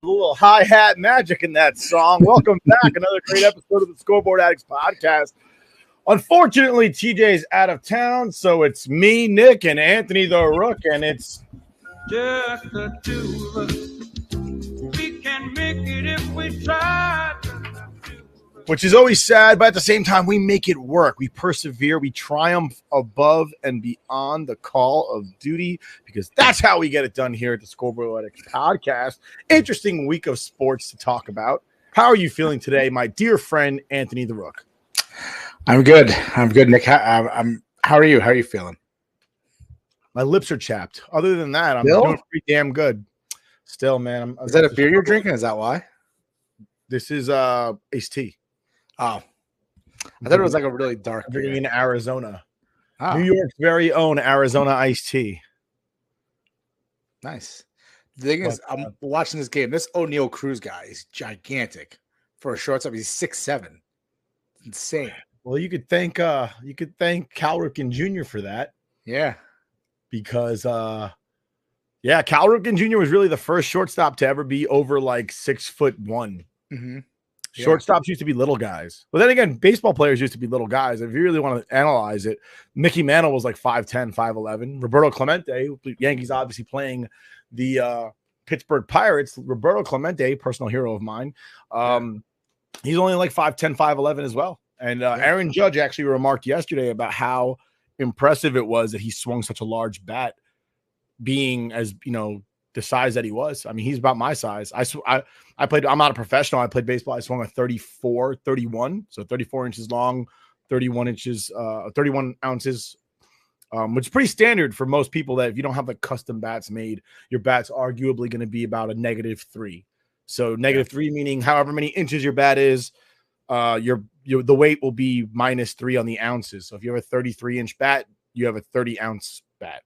Little hi-hat magic in that song. Welcome back. Another great episode of the Scoreboard Addicts podcast. Unfortunately, TJ's out of town, so it's me, Nick, and Anthony the Rook, and it's just the two of us. We can make it if we try. Which is always sad, but at the same time, we make it work. We persevere. We triumph above and beyond the call of duty because that's how we get it done here at the Scoreboard Addicts podcast. Interesting week of sports to talk about. How are you feeling today, my dear friend, Anthony the Rook? I'm good, Nick. How are you? How are you feeling? My lips are chapped. Other than that, I'm doing pretty damn good. Still, man. Is that a beer you're drinking? Is that why? This is iced tea. Oh, I thought it was like a really dark beer. Drinking in Arizona. Oh. New York's very own Arizona iced tea. Nice. The thing is, I'm watching this game. This O'Neal Cruz guy is gigantic for a shortstop. He's 6'7". Insane. Well, you could thank Cal Ripken Jr. for that. Yeah. Because Cal Ripken Jr. was really the first shortstop to ever be over like 6'1". Mm-hmm. Yeah. Shortstops used to be little guys. But then again, baseball players used to be little guys. If you really want to analyze it, Mickey Mantle was like 5'10", 5'11". Roberto Clemente, Yankees obviously playing the Pittsburgh Pirates. Roberto Clemente, personal hero of mine, he's only like 5'10", 5'11" as well. And Aaron Judge actually remarked yesterday about how impressive it was that he swung such a large bat, being as, the size that he was. I mean, he's about my size. I played, I'm not a professional. I played baseball. I swung a 31, so 34 inches long, 31 ounces, which is pretty standard for most people that if you don't have like custom bats made, your bat's arguably going to be about a -3. So -3 meaning however many inches your bat is, the weight will be -3 on the ounces. So if you have a 33-inch bat, you have a 30-ounce bat.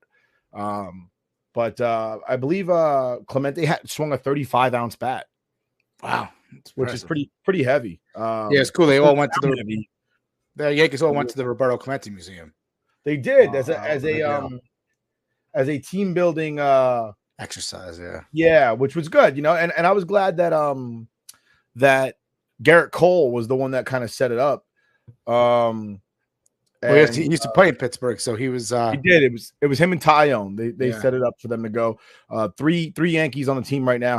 But I believe Clemente had swung a 35-ounce bat. Wow, which is pretty heavy. Yeah, it's cool. They all went to the Yankees all went to the Roberto Clemente Museum. They did as a team building exercise. Yeah, which was good, and I was glad that that Garrett Cole was the one that kind of set it up. He used to play in Pittsburgh, so he was. He did. It was him and Tyone. They set it up for them to go. Three Yankees on the team right now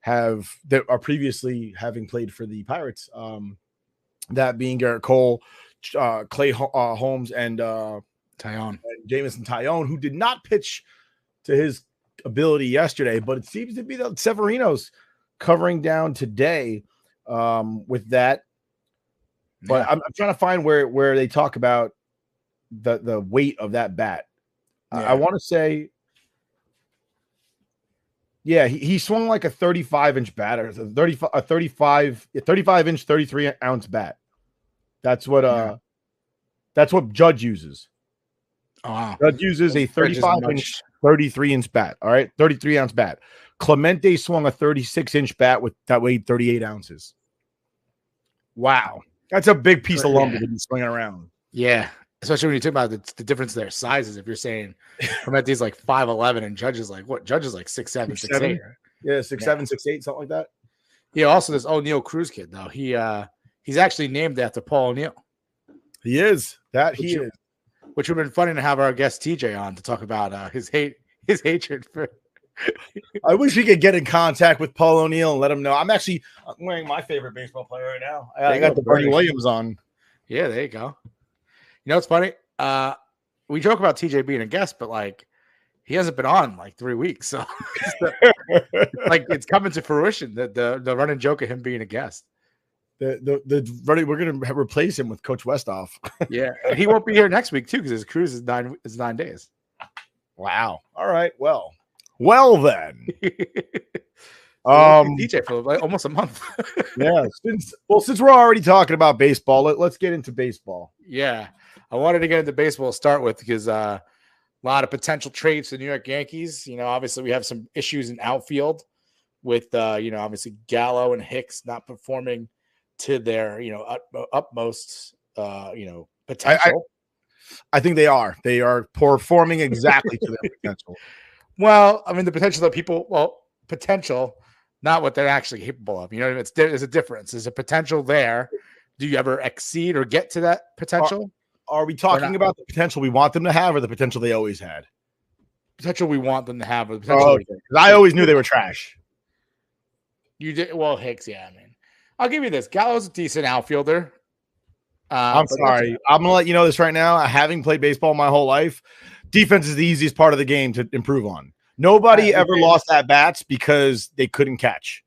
that are previously having played for the Pirates. That being Garrett Cole, Clay Holmes, and Tyone, Jamison Tyone, who did not pitch to his ability yesterday, but it seems to be the Severinos covering down today with that. But I'm trying to find where they talk about the weight of that bat. I want to say, he swung like a 35-inch bat or a 35-inch, 33-ounce bat. That's what Judge uses. Oh, wow. Judge uses a 35-inch, 33-inch bat. All right, 33-ounce bat. Clemente swung a 36-inch bat that weighed 38 ounces. Wow. That's a big piece of lumber to be swinging around. Yeah, especially when you talk about the difference in their sizes. If you're saying Clemente's like 5'11" and Judge is like what? Judge is like 6'7", 6'8". Yeah, 6'7", 6'8", something like that. Yeah. Also, this O'Neal Cruz kid though, he's actually named after Paul O'Neal. He is. Which would have been funny to have our guest TJ on to talk about his hatred for. I wish we could get in contact with Paul O'Neal and let him know. I'm wearing my favorite baseball player right now. I got the Bernie Williams on. Yeah, there you go. You know what's funny? We joke about TJ being a guest, but like he hasn't been on like 3 weeks, so like it's coming to fruition the running joke of him being a guest. We're gonna replace him with Coach Westhoff. Yeah, and he won't be here next week too because his cruise is 9 days. Wow. All right. Well then. DJ for like almost a month. Yeah. Since we're already talking about baseball, let's get into baseball. Yeah, I wanted to get into baseball to start with because a lot of potential trades for the New York Yankees. Obviously we have some issues in outfield with obviously Gallo and Hicks not performing to their utmost potential. I think they are performing exactly to their potential. Well, I mean the potential that potential, not what they're actually capable of. There's a difference. There's a potential there. Do you ever exceed or get to that potential? Are we talking about the potential we want them to have, or the potential they always had? Potential we want them to have, or the potential. I always knew they were trash. You did well, Hicks. Yeah, I mean, I'll give you this. Gallo's a decent outfielder. I'm sorry. I'm gonna let you know this right now. Having played baseball my whole life, defense is the easiest part of the game to improve on. Nobody ever lost at bats because they couldn't catch.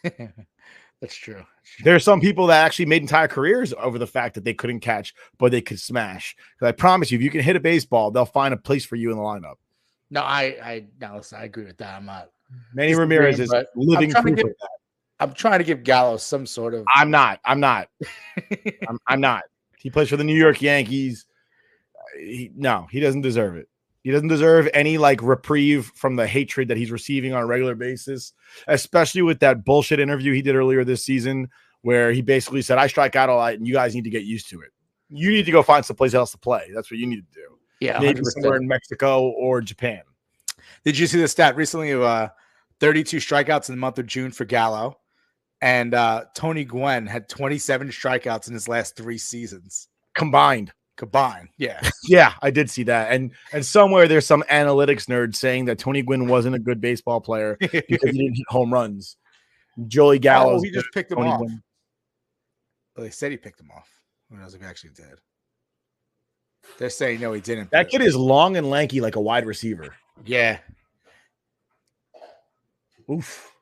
That's true. There are some people that actually made entire careers over the fact that they couldn't catch, but they could smash. Because I promise you, if you can hit a baseball, they'll find a place for you in the lineup. No, I agree with that. I'm not. Manny Ramirez is living proof of that. I'm trying to give Gallo some sort of. I'm not. I'm not. He plays for the New York Yankees. He doesn't deserve it. He doesn't deserve any reprieve from the hatred that he's receiving on a regular basis, especially with that bullshit interview he did earlier this season where he basically said, I strike out a lot and you guys need to get used to it. You need to go find someplace else to play. That's what you need to do. Yeah. Maybe somewhere in Mexico or Japan. Did you see the stat recently of 32 strikeouts in the month of June for Gallo? And Tony Gwynn had 27 strikeouts in his last 3 seasons. Combined. Yeah. Yeah, I did see that. And somewhere there's some analytics nerd saying that Tony Gwynn wasn't a good baseball player because he didn't hit home runs. Joey Gallo. He just picked him off. Well, they said he picked him off. Who knows if he actually did? They're saying no, he didn't. That kid is long and lanky like a wide receiver. Yeah. Oof.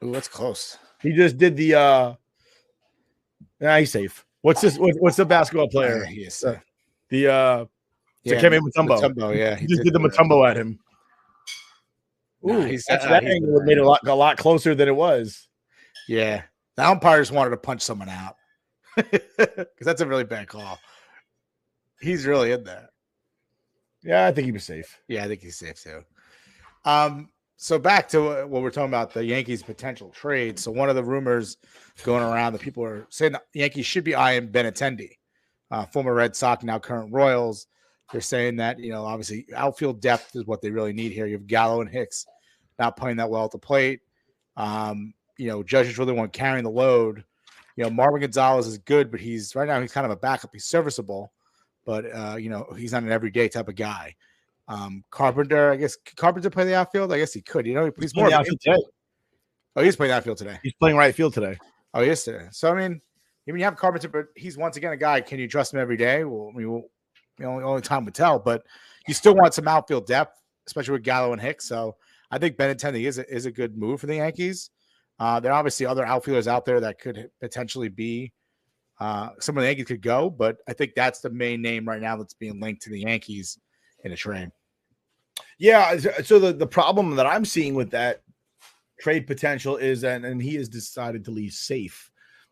Ooh, that's close. He just did the he's safe. What's this? What's the basketball player? Yes. Takemi Mutombo. Mutombo, yeah. He just did the Mutombo at him. Ooh, that angle made it a lot closer than it was. Yeah. The umpires wanted to punch someone out. Because that's a really bad call. He's really in there. Yeah, I think he was safe. Yeah, I think he's safe too. So back to what we're talking about, the Yankees' potential trade. So one of the rumors going around that people are saying the Yankees should be eyeing Benintendi, former Red Sox, now current Royals. They're saying that, obviously outfield depth is what they really need here. You have Gallo and Hicks not playing that well at the plate. Judges really want carrying the load. Marvin Gonzalez is good, but right now he's kind of a backup. He's serviceable, but he's not an everyday type of guy. Carpenter, I guess Carpenter play the outfield. I guess he could. He's more outfield today. Oh, he's playing outfield today. He's playing right field today. Oh, yes, today. So I mean, even you have Carpenter, but he's once again a guy. Can you trust him every day? Well, only time would tell. But you still want some outfield depth, especially with Gallo and Hicks. So I think Benintendi is a good move for the Yankees. There are obviously other outfielders out there that could potentially be some of the Yankees could go, but I think that's the main name right now that's being linked to the Yankees in a trade. Yeah. So the problem that I'm seeing with that trade potential is that, and he has decided to leave safe.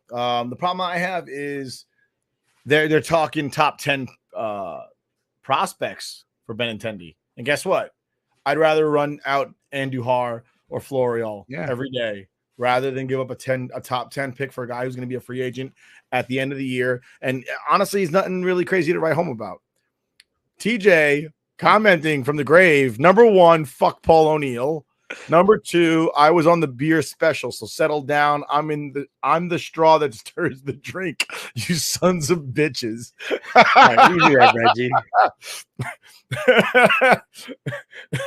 The problem I have is they're talking top 10 prospects for Benintendi. And guess what? I'd rather run out Andujar or Florial every day rather than give up a top 10 pick for a guy who's going to be a free agent at the end of the year. And honestly, he's nothing really crazy to write home about. TJ commenting from the grave. Number 1, fuck Paul O'Neill. Number 2, I was on the beer special, so settle down. I'm the straw that stirs the drink. You sons of bitches. Right, easy there, Reggie.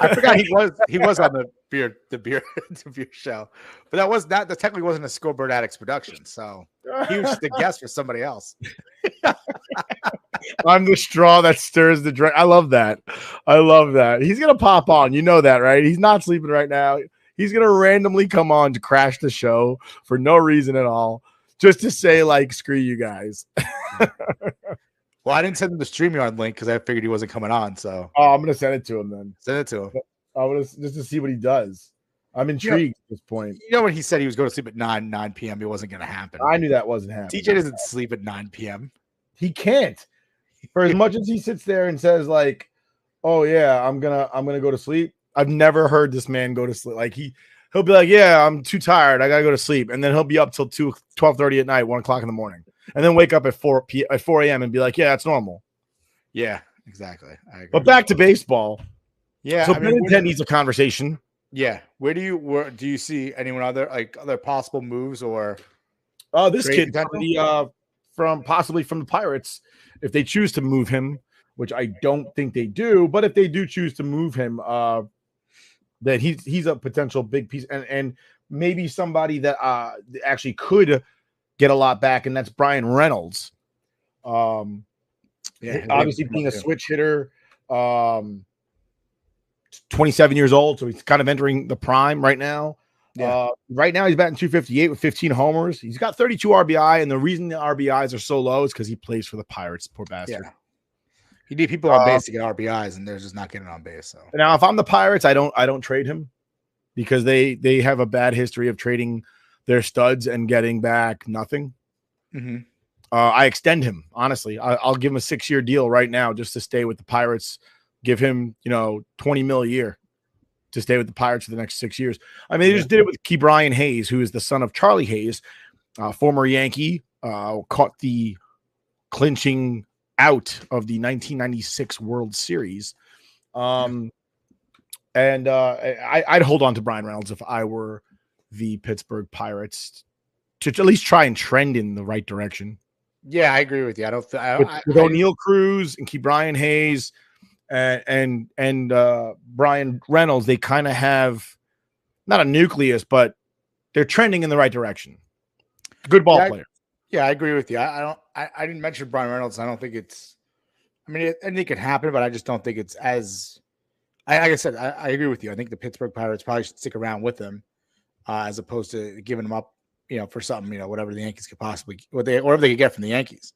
I forgot he was on the beer show, but that technically wasn't a Scoreboard Addicts production, so he was just a guest for somebody else. I'm the straw that stirs the drink. I love that. He's gonna pop on. You know that, right? He's not sleeping right now. He's gonna randomly come on to crash the show for no reason at all, just to say screw you guys. Well, I didn't send him the StreamYard link because I figured he wasn't coming on. So I'm gonna send it to him then. Send it to him. I want to just to see what he does. I'm intrigued at this point. You know when he said he was going to sleep at 9 p.m. It wasn't going to happen. I knew that wasn't happening. TJ doesn't sleep at 9 p.m. He can't. For as much as he sits there and says like, "Oh yeah, I'm gonna go to sleep," I've never heard this man go to sleep. Like he'll be like, "Yeah, I'm too tired. I gotta go to sleep," and then he'll be up till 12:30 at night, 1 o'clock in the morning, and then wake up at 4 a.m. and be like, "Yeah, that's normal." Yeah, exactly. I agree. But back to baseball. Yeah, So Ben needs a conversation. Yeah, where do you see anyone other possible moves or this kid from possibly from the Pirates, if they choose to move him, which I don't think they do, but if they do choose to move him, that he's a potential big piece and maybe somebody that actually could get a lot back, and that's Brian Reynolds. Obviously being a switch hitter, 27 years old, so he's kind of entering the prime right now. Yeah. Right now he's batting 258 with 15 homers. He's got 32 RBI, and the reason the RBIs are so low is because he plays for the Pirates. Poor bastard. Yeah. You need people on base to get RBIs, and they're just not getting on base. So now, if I'm the Pirates, I don't trade him because they have a bad history of trading their studs and getting back nothing. Mm-hmm. I extend him, honestly. I'll give him a 6-year deal right now just to stay with the Pirates. Give him, $20 million a year to stay with the Pirates for the next 6 years. I mean, they just did it with Ke'Bryan Hayes, who is the son of Charlie Hayes, former Yankee, caught the clinching out of the 1996 World Series. And I'd hold on to Brian Reynolds if I were the Pittsburgh Pirates to at least try and trend in the right direction. Yeah, I agree with you. With O'Neal Cruz and Ke'Bryan Hayes and Brian Reynolds, they kind of have not a nucleus, but they're trending in the right direction. Good ball player. Yeah, I agree with you. I didn't mention Brian Reynolds. I don't think it's. I mean, anything could happen, but I just don't think it's as. Like I said, I agree with you. I think the Pittsburgh Pirates probably should stick around with him, as opposed to giving him up, for something, whatever the Yankees could possibly, whatever they could get from the Yankees.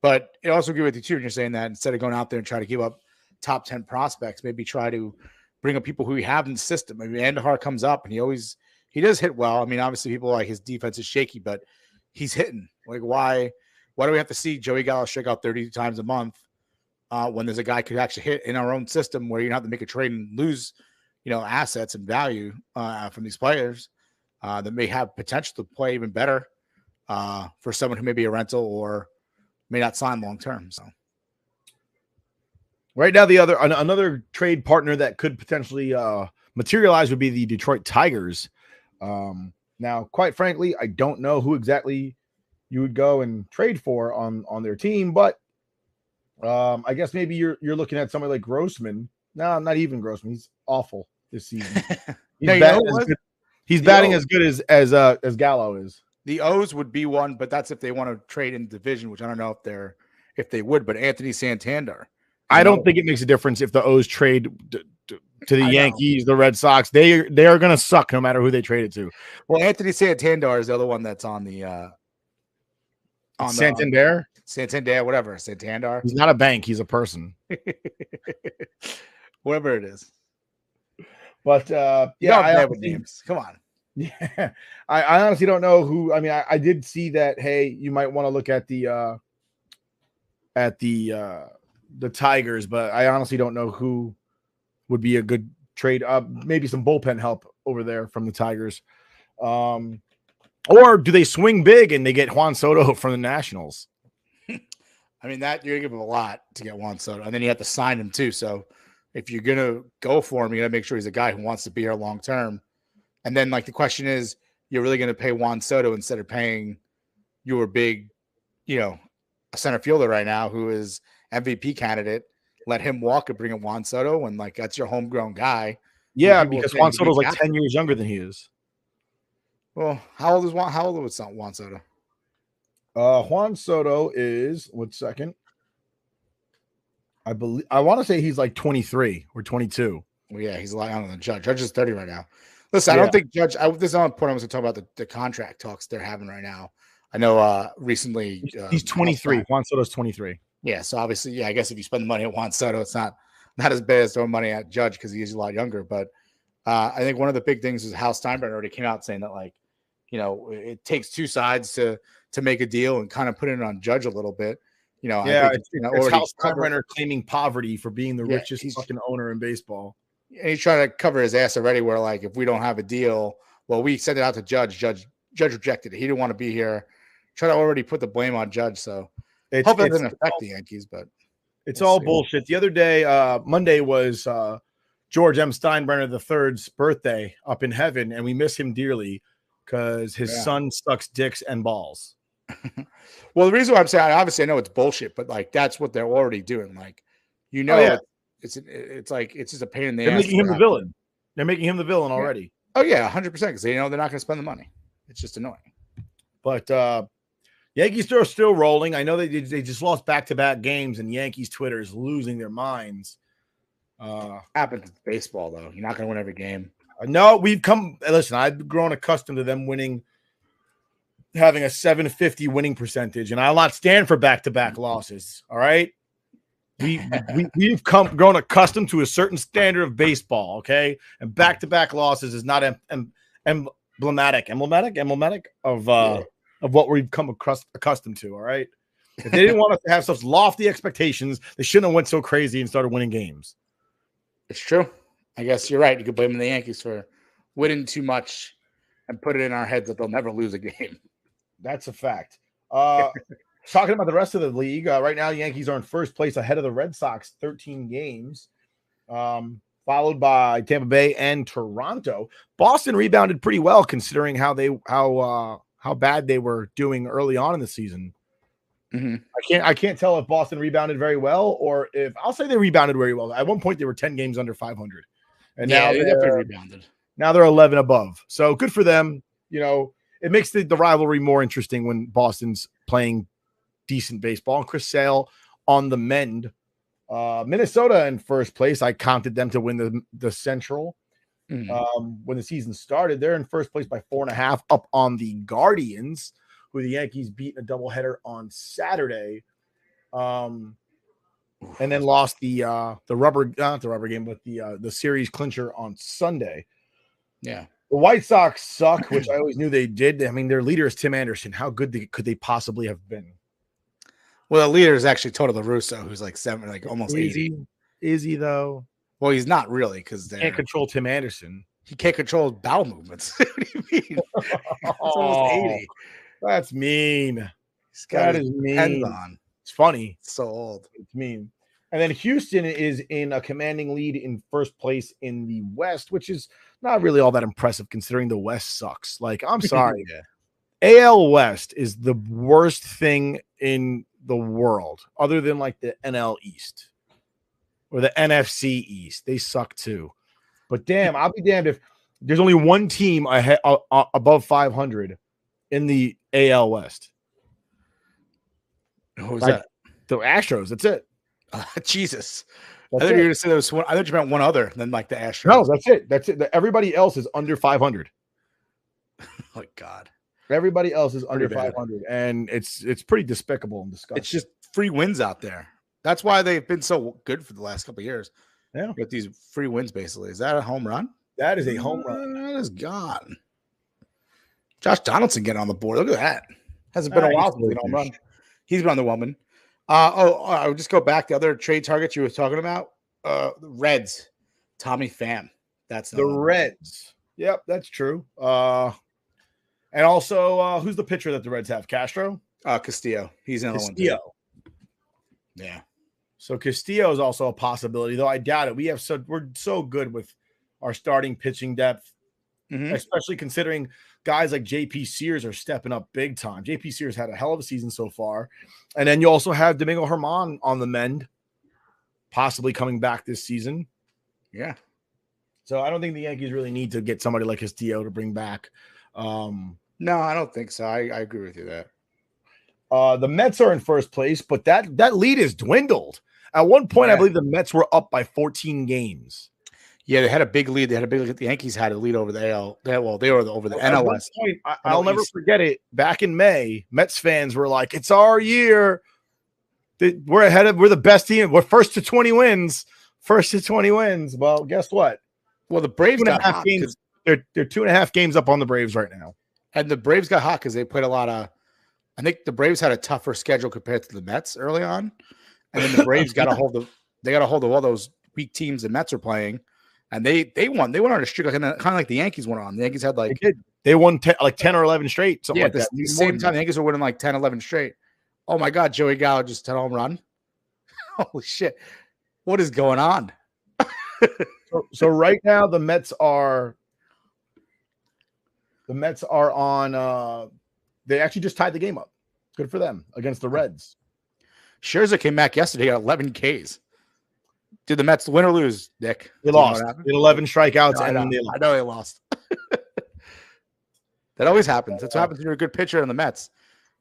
But I also agree with you too when you're saying that instead of going out there and try to give up top 10 prospects, maybe try to bring up people who we have in the system. I mean, Andahar comes up and he does hit well. I mean, obviously people are like his defense is shaky, but he's hitting. Like, why do we have to see Joey Gallo strike out 30 times a month when there's a guy who could actually hit in our own system where you don't have to make a trade and lose, assets and value from these players that may have potential to play even better for someone who may be a rental or may not sign long term. So right now, another trade partner that could potentially materialize would be the Detroit Tigers. Now, quite frankly, I don't know who exactly you would go and trade for on their team, but I guess maybe you're looking at somebody like Grossman. No, not even Grossman. He's awful this season. He's batting as good as Gallo is. The O's would be one, but that's if they want to trade in division, which I don't know if they would. But Anthony Santander, I don't think it makes a difference if the O's trade to the Yankees, the Red Sox. They are going to suck no matter who they trade it to. Well, Anthony Santander is the other one that's on the Santander, whatever. Santander. He's not a bank. He's a person. Whatever it is. But I have names. Come on. Yeah, I honestly don't know who. I mean, I did see that. Hey, you might want to look at the Tigers, but I honestly don't know who would be a good trade. Maybe some bullpen help over there from the Tigers. Or do they swing big and they get Juan Soto from the Nationals? I mean, that you're gonna give him a lot to get Juan Soto, and then you have to sign him too. So if you're gonna go for him, you gotta make sure he's a guy who wants to be here long term. And then, like, the question is, you're really gonna pay Juan Soto instead of paying your big, a center fielder right now who is MVP candidate. Let him walk and bring in Juan Soto, and like that's your homegrown guy. Yeah, because Juan Soto's like 10 years younger than he is. Well, how old is Juan Soto? Juan Soto is 1 second. I want to say he's like 23 or 22. Well, yeah, he's a lot younger than Judge. Judge is 30 right now. Listen, I don't think Judge. This is on point. I was going to talk about the contract talks they're having right now. I know recently he's 23. Juan Soto's 23. Yeah, so obviously, I guess if you spend the money at Juan Soto, it's not as bad as throwing money at Judge because he is a lot younger. But I think one of the big things is Hal Steinbrenner already came out saying that, like, it takes two sides to make a deal and kind of put it on Judge a little bit. Yeah, I think it's Hal Steinbrenner claiming poverty for being the richest fucking owner in baseball. And he's trying to cover his ass already, where, like, if we don't have a deal, well, we sent it out to Judge. Judge rejected it. He didn't want to be here. Try to already put the blame on Judge. So hope it doesn't affect the Yankees, but it's all bullshit. The other day, Monday was George M. Steinbrenner III's birthday up in heaven, and we miss him dearly because his son sucks dicks and balls. Well, the reason why I'm saying, obviously I know it's bullshit, but like that's what they're already doing. Like, it's like it's just a pain in the ass. They're making him the villain. They're making him the villain already. Oh yeah, 100%. Because they're not going to spend the money. It's just annoying. But Yankees are still rolling. I know they just lost back-to-back games, and Yankees Twitter is losing their minds. Happens with baseball, though. You're not going to win every game. No, listen, I've grown accustomed to them having a 750 winning percentage, and I'll not stand for back-to-back losses. All right. We've grown accustomed to a certain standard of baseball. Okay. And back-to-back losses is not emblematic of what we've come accustomed to. All right. If they didn't want us to have such lofty expectations, they shouldn't have went so crazy and started winning games. It's true. I guess you're right. You could blame the Yankees for winning too much and put it in our heads that they'll never lose a game. That's a fact. Talking about the rest of the league, right now, Yankees are in first place ahead of the Red Sox, 13 games, followed by Tampa Bay and Toronto. Boston rebounded pretty well considering how bad they were doing early on in the season. Mm-hmm. I can't tell if Boston rebounded very well or if I'll say they rebounded very well. At one point, they were 10 games under 500, and now they definitely rebounded. Now they're 11 above. So good for them. It makes the rivalry more interesting when Boston's playing decent baseball. And Chris Sale on the mend. Minnesota in first place. I counted them to win the Central. When the season started, they're in first place by 4.5, up on the Guardians, who the Yankees beat in a doubleheader on Saturday. And then lost the rubber game, but the series clincher on Sunday. Yeah. The White Sox suck, which I always knew they did. I mean, their leader is Tim Anderson. How good could they possibly have been? Well, the leader is actually Toto La Russa, who's like almost 80. Is he though? Well, he's not really because they can't control Tim Anderson. He can't control his bowel movements. What do you mean? It's almost 80. That's mean. That is mean. It's funny. It's so old. It's mean. And then Houston is in a commanding lead in first place in the West, which is not really all that impressive considering the West sucks. Like, I'm sorry. AL West is the worst thing in the world other than like the NL East or the NFC East. They suck too. But damn, I'll be damned if there's only one team above 500 in the AL West. Who's that? The Astros. That's it. Jesus. I thought you were going to say there was one. I thought you meant one other than like the Astros. No, that's it. That's it. Everybody else is under 500. Oh my God. Everybody else is under 500, and it's pretty despicable and disgusting. It's just free wins out there. That's why they've been so good for the last couple of years. Yeah, with these free wins, basically. Is that a home run? That is a home run. That is gone. Josh Donaldson getting on the board. Look at that. Hasn't been a while since he's home run. He's been on the woman. I would just go back to the other trade targets you were talking about. The Reds, Tommy Pham. That's the Reds. Yep, that's true. And also, who's the pitcher that the Reds have? Castro? Castillo. He's another one. Too. Yeah. So Castillo is also a possibility, though I doubt it. We're so good with our starting pitching depth, especially considering guys like JP Sears are stepping up big time. JP Sears had a hell of a season so far. And then you also have Domingo Germán on the mend, possibly coming back this season. Yeah. So I don't think the Yankees really need to get somebody like Castillo to bring back. No, I don't think so. I agree with you there. The Mets are in first place, but that lead is dwindled. At one point, I believe the Mets were up by 14 games. Yeah, they had a big lead. The Yankees had a lead over the AL. They were over the NL West. I'll never forget it. Back in May, Mets fans were like, "It's our year. We're the best team. We're first to 20 wins. First to 20 wins." Well, guess what? Well, the Braves got hot games. They're 2.5 games up on the Braves right now. And the Braves got hot because they played a lot of. I think the Braves had a tougher schedule compared to the Mets early on, and then the Braves got a hold of. They got a hold of all those weak teams the Mets are playing, and they won. They went on a streak, kind of like the Yankees went on. The Yankees had like they won 10 or 11 straight. Something like that. The same time the Yankees were winning like 10, 11 straight. Oh my God, Joey Gallo just hit a home run. Holy shit. What is going on? so right now the Mets are on they actually just tied the game up. Good for them against the Reds. Scherzer came back yesterday, got 11 Ks. Did the Mets win or lose, Nick? They lost. They had 11 strikeouts no, and I know they lost. That always happens. That's what happens when you're a good pitcher in the Mets.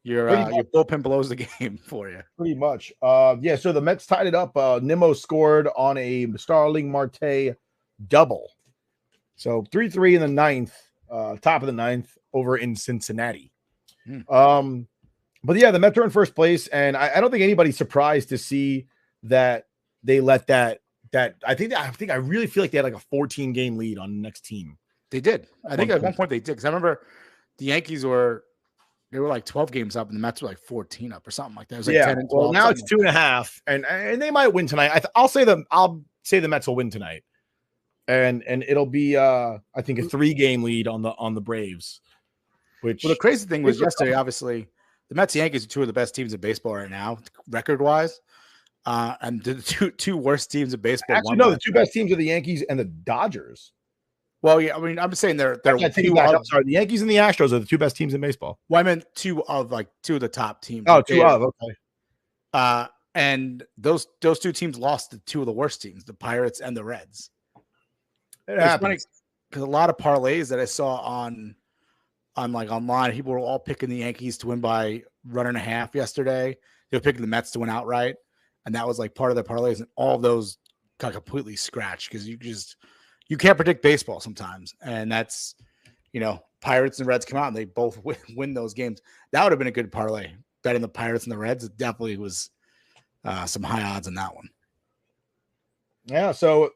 Your bullpen blows the game for you. Pretty much. Yeah, so the Mets tied it up. Nimmo scored on a Starling Marte double. So 3-3 in the ninth, top of the ninth over in Cincinnati. But yeah, the Mets are in first place, and I don't think anybody's surprised to see that they let that I really feel like they had like a 14-game lead on the next team. They did. I think at one point they did, because I remember the Yankees were like 12 games up, and the Mets were like 14 up or something like that. It was like 10 and 12. Well, now it's 2.5, and they might win tonight. I'll say the Mets will win tonight, and it'll be I think a 3-game lead on the Braves. Which the crazy thing was yesterday, obviously, the Mets and Yankees are two of the best teams in baseball right now, record-wise. And the two worst teams in baseball. Actually, no, the two best teams are the Yankees and the Dodgers. Well, yeah, I mean, I'm saying they're I'm sorry, the Yankees and the Astros are the two best teams in baseball. Well, I meant two of the top teams. Oh, okay. And those two teams lost to two of the worst teams, the Pirates and the Reds. It's funny because a lot of parlays that I saw on like online, people were all picking the Yankees to win by run and a half yesterday. They were picking the Mets to win outright, and that was like part of the parlays, and all of those got completely scratched because you can't predict baseball sometimes, and that's Pirates and Reds come out and they both win those games. That would have been a good parlay. Betting the Pirates and the Reds, it definitely was some high odds in that one. Yeah, so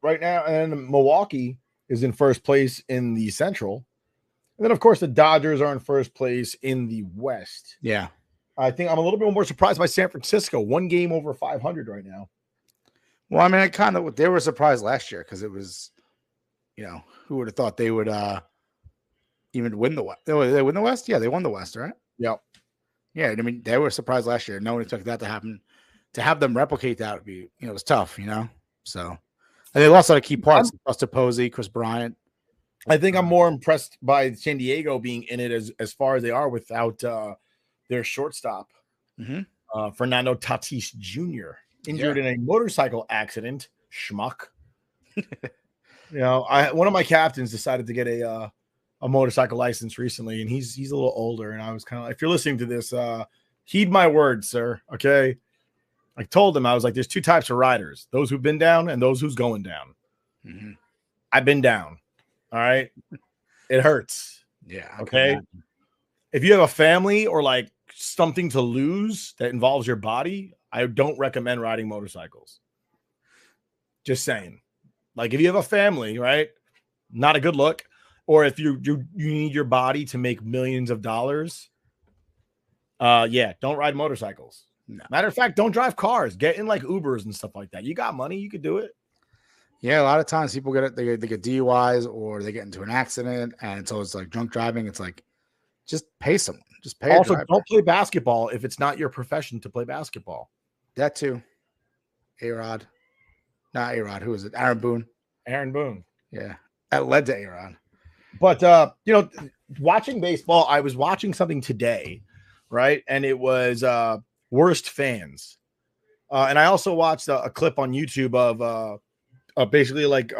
right now, and Milwaukee is in first place in the Central. And then, of course, the Dodgers are in first place in the West. Yeah. I think I'm a little bit more surprised by San Francisco. 1 game over 500 right now. Well, I mean, they were surprised last year because it was, who would have thought they would even win the West? They win the West? Yeah, they won the West, right? Yep. Yeah, I mean, they were surprised last year. No one expected that to happen. To have them replicate that would be, it was tough, So, and they lost a lot of key parts. Buster Posey, Chris Bryant. I think I'm more impressed by San Diego being in it as far as they are without their shortstop, Fernando Tatis Jr., injured in a motorcycle accident. Schmuck. One of my captains decided to get a motorcycle license recently, and he's a little older. And I was kind of, if you're listening to this, heed my words, sir. Okay. I told him, I was like, there's 2 types of riders: those who've been down and those who's going down. I've been down. All right. It hurts. Yeah. Okay. If you have a family or like something to lose that involves your body, I don't recommend riding motorcycles. Just saying. Like if you have a family, right? Not a good look. Or if you need your body to make millions of dollars, don't ride motorcycles. No. Matter of fact, don't drive cars. Get in like Ubers and stuff like that. You got money, you could do it. Yeah, a lot of times people they get DUIs or they get into an accident, and so it's like drunk driving. It's like just pay someone. Just pay. Also, don't play basketball if it's not your profession to play basketball. That too. A-Rod. Not A-Rod. Who is it? Aaron Boone. Aaron Boone. Yeah. That led to A-Rod. But watching baseball, I was watching something today, right? And it was worst fans. And I also watched a clip on YouTube of basically like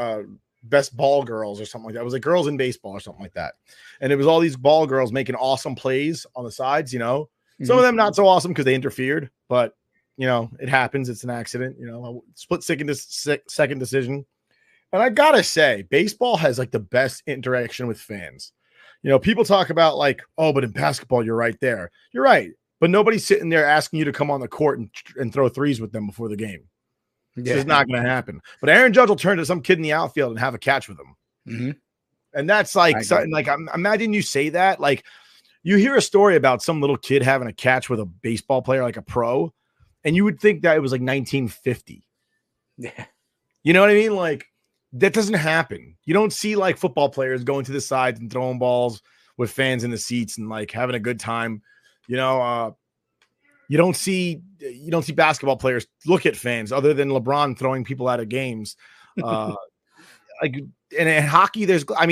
best ball girls or something like that. It was like girls in baseball or something like that. And it was all these ball girls making awesome plays on the sides, Some of them not so awesome because they interfered, but it happens. It's an accident, split second decision. And I gotta say, baseball has like the best interaction with fans. People talk about like, oh, but in basketball, you're right there. You're right. But nobody's sitting there asking you to come on the court and throw threes with them before the game. It's just not going to happen. But Aaron Judge will turn to some kid in the outfield and have a catch with him. Mm-hmm. And that's like something like, imagine you say that, like you hear a story about some little kid having a catch with a baseball player, like a pro, and you would think that it was like 1950. Yeah. You know what I mean? Like that doesn't happen. You don't see like football players going to the sides and throwing balls with fans in the seats and like having a good time. You know, you don't see basketball players look at fans other than LeBron throwing people out of games. Like and in hockey,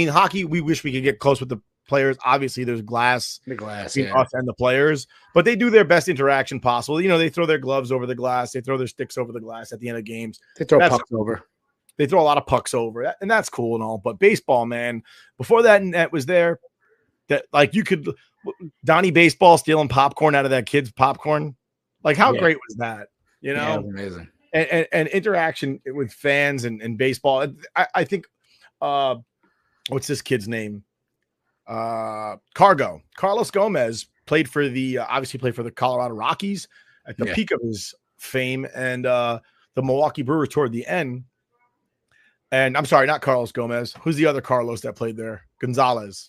hockey, we wish we could get close with the players. Obviously, there's glass between us and the players, but they do their best interaction possible. You know, they throw their gloves over the glass, they throw their sticks over the glass at the end of games. They throw pucks over. They throw a lot of pucks over, and that's cool and all. But baseball, man, before that net was there, that like you could Donnie Baseball stealing popcorn out of that kid's popcorn. Like how great was that? You know, it was amazing. And interaction with fans and baseball. I think, what's this kid's name? Carlos Gomez obviously played for the Colorado Rockies at the peak of his fame, and the Milwaukee Brewers toward the end. And I'm sorry, not Carlos Gomez. Who's the other Carlos that played there? Gonzalez.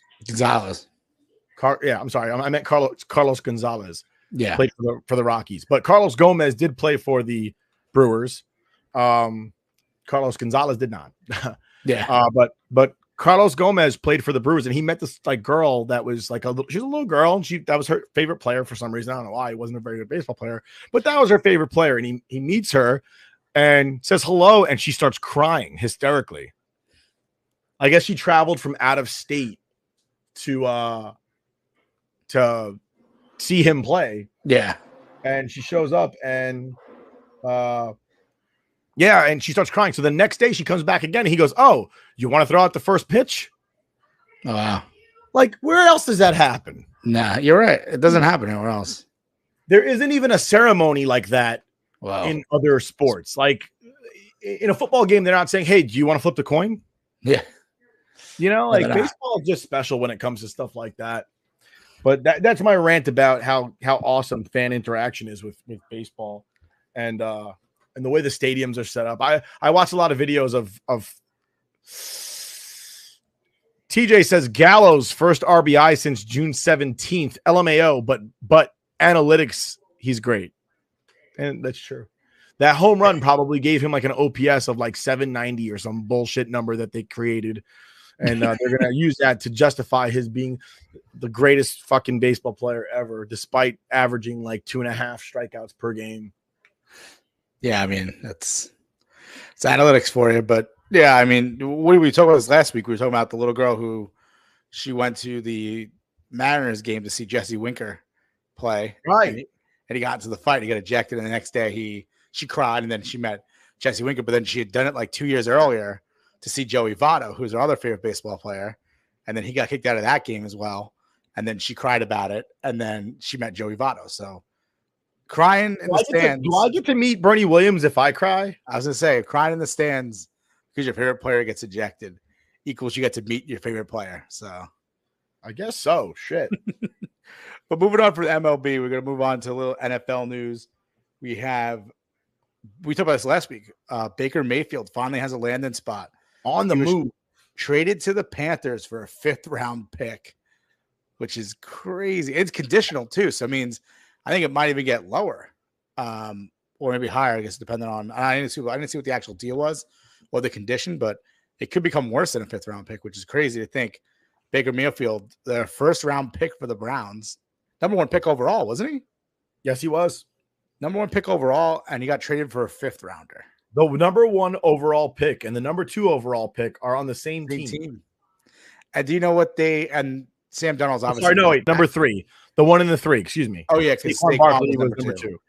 I'm sorry. I meant Carlos Gonzalez. Yeah, played for the Rockies, but Carlos Gomez did play for the Brewers. Carlos Gonzalez did not. But Carlos Gomez played for the Brewers, and he met this like girl that was like she's a little girl, and that was her favorite player for some reason. I don't know why. He wasn't a very good baseball player, but that was her favorite player. And he meets her and says hello, and she starts crying hysterically. I guess she traveled from out of state to see him play. Yeah. And she shows up and and she starts crying. So the next day she comes back again and he goes, "Oh, you want to throw out the first pitch?" Oh, wow. Like, where else does that happen? Nah, you're right. It doesn't happen anywhere else. There isn't even a ceremony like that in other sports. Like in a football game, they're not saying, "Hey, do you want to flip the coin?" Yeah. You know, like baseball is just special when it comes to stuff like that. But that's my rant about how awesome fan interaction is with baseball, and the way the stadiums are set up. I watch a lot of videos of TJ says Gallo's first RBI since June 17th. LMAO, but analytics, he's great, and that's true. That home run probably gave him like an OPS of like 790 or some bullshit number that they created. And they're going to use that to justify his being the greatest fucking baseball player ever, despite averaging like 2.5 strikeouts per game. Yeah, I mean, it's analytics for you. But, yeah, I mean, what did we talk about this last week? We were talking about the little girl who she went to the Mariners game to see Jesse Winker play. Right. And he got into the fight. He got ejected. And the next day she cried, and then she met Jesse Winker. But then she had done it like 2 years earlier to see Joey Votto, who's her other favorite baseball player. And then he got kicked out of that game as well. And then she cried about it. And then she met Joey Votto. So crying in the stands. Do I get to meet Bernie Williams if I cry? I was going to say, crying in the stands because your favorite player gets ejected equals you get to meet your favorite player. So I guess so. Shit. But moving on from the MLB, we're going to move on to a little NFL news. We talked about this last week. Baker Mayfield finally has a landing spot. On the move. Traded to the Panthers for a 5th-round pick, which is crazy. It's conditional, too. So it means I think it might even get lower or maybe higher, I guess, depending on – I didn't see what the actual deal was or the condition, but it could become worse than a 5th-round pick, which is crazy to think. Baker Mayfield, their 1st-round pick for the Browns, number 1 pick overall, wasn't he? Yes, he was. Number 1 pick overall, and he got traded for a 5th-rounder. The number 1 overall pick and the number 2 overall pick are on the same team. And do you know what and Sam Darnold's obviously. Sorry, no, wait, number 3. The 1 and the 3, excuse me. Oh, yeah, because Saquon Barkley was number 2.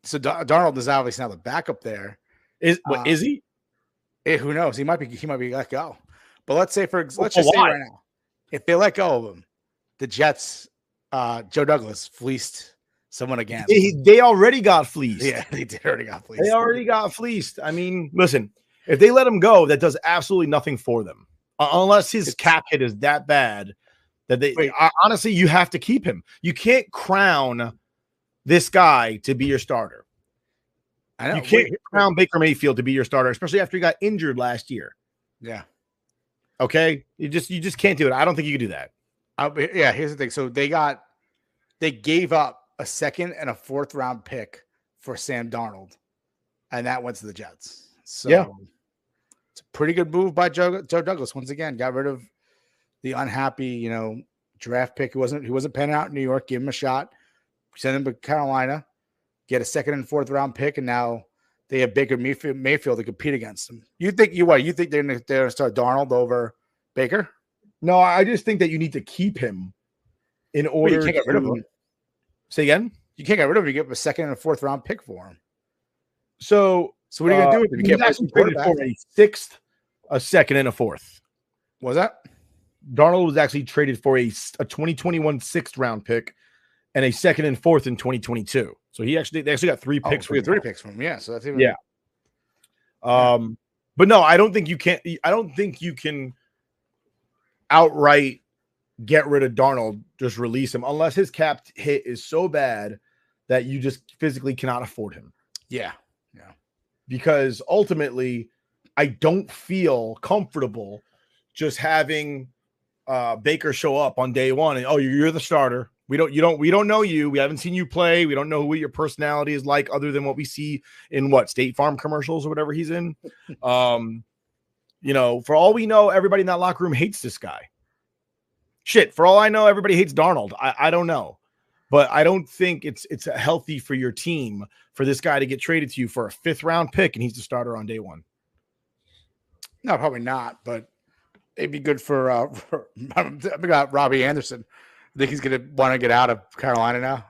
So Darnold is obviously now the backup there. Is he? Who knows? He might be let go. But let's say let's just say right now, if they let go of him, the Jets, Joe Douglas fleeced someone again. They already got fleeced. Yeah, they did already got fleeced. They already got fleeced. I mean, listen, if they let him go, that does absolutely nothing for them. Unless his cap hit is that bad that honestly, you have to keep him. You can't crown this guy to be your starter. I know. You can't crown Baker Mayfield to be your starter, especially after he got injured last year. Yeah. Okay, you just can't do it. I don't think you can do that. Yeah. Here's the thing. So they gave up a 2nd and a 4th round pick for Sam Darnold, and that went to the Jets. So Yeah. it's a pretty good move by Joe Douglas. Once again, got rid of the unhappy, draft pick. He wasn't panning out in New York. Give him a shot. Send him to Carolina. Get a 2nd and 4th round pick, and now they have Baker Mayfield to compete against him. You think they're gonna start Darnold over Baker? No, I just think that you need to keep him in order. You can't get rid of him. Say again. You can't get rid of him. You get a 2nd and a 4th round pick for him. So what are you gonna do with him? You can't actually traded for a 6th, a 2nd, and a 4th. Was that? Darnold was actually traded for a 2021 6th round pick and a 2nd and 4th in 2022. So they actually got 3 picks. We had 3 picks from him. Yeah, so that's even But no, I don't think you can. I don't think you can outright get rid of Darnold, just release him, unless his cap hit is so bad that you just physically cannot afford him. Yeah. Because ultimately, I don't feel comfortable just having Baker show up on day one and you're the starter. We don't know you. We haven't seen you play. We don't know what your personality is like other than what we see in State Farm commercials or whatever he's in. For all we know, everybody in that locker room hates this guy. Shit, for all I know, everybody hates Darnold. I don't know. But I don't think it's healthy for your team for this guy to get traded to you for a 5th round pick and he's the starter on day one. No, probably not, but it'd be good for Robbie Anderson. I think he's going to want to get out of Carolina now.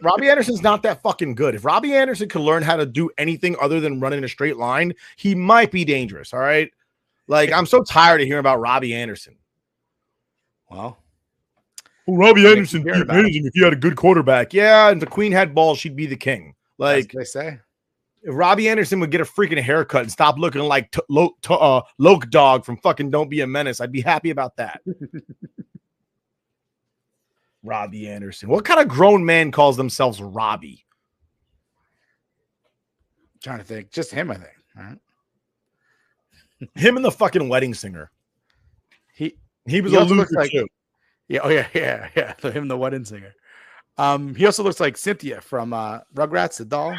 Robbie Anderson's not that fucking good. If Robbie Anderson could learn how to do anything other than run in a straight line, he might be dangerous. All right. I'm so tired of hearing about Robbie Anderson. Well, Robbie Anderson would be amazing if you had a good quarterback. Yeah. And the queen had balls, she'd be the king. Like they say. If Robbie Anderson would get a freaking haircut and stop looking like Loke Dog from fucking Don't Be a Menace, I'd be happy about that. Robbie Anderson. What kind of grown man calls themselves Robbie? I'm trying to think. Just him, I think. All right. Him and the fucking wedding singer. He was a loser too. Yeah. Oh yeah. Him and the wedding singer. He also looks like Cynthia from Rugrats, the doll.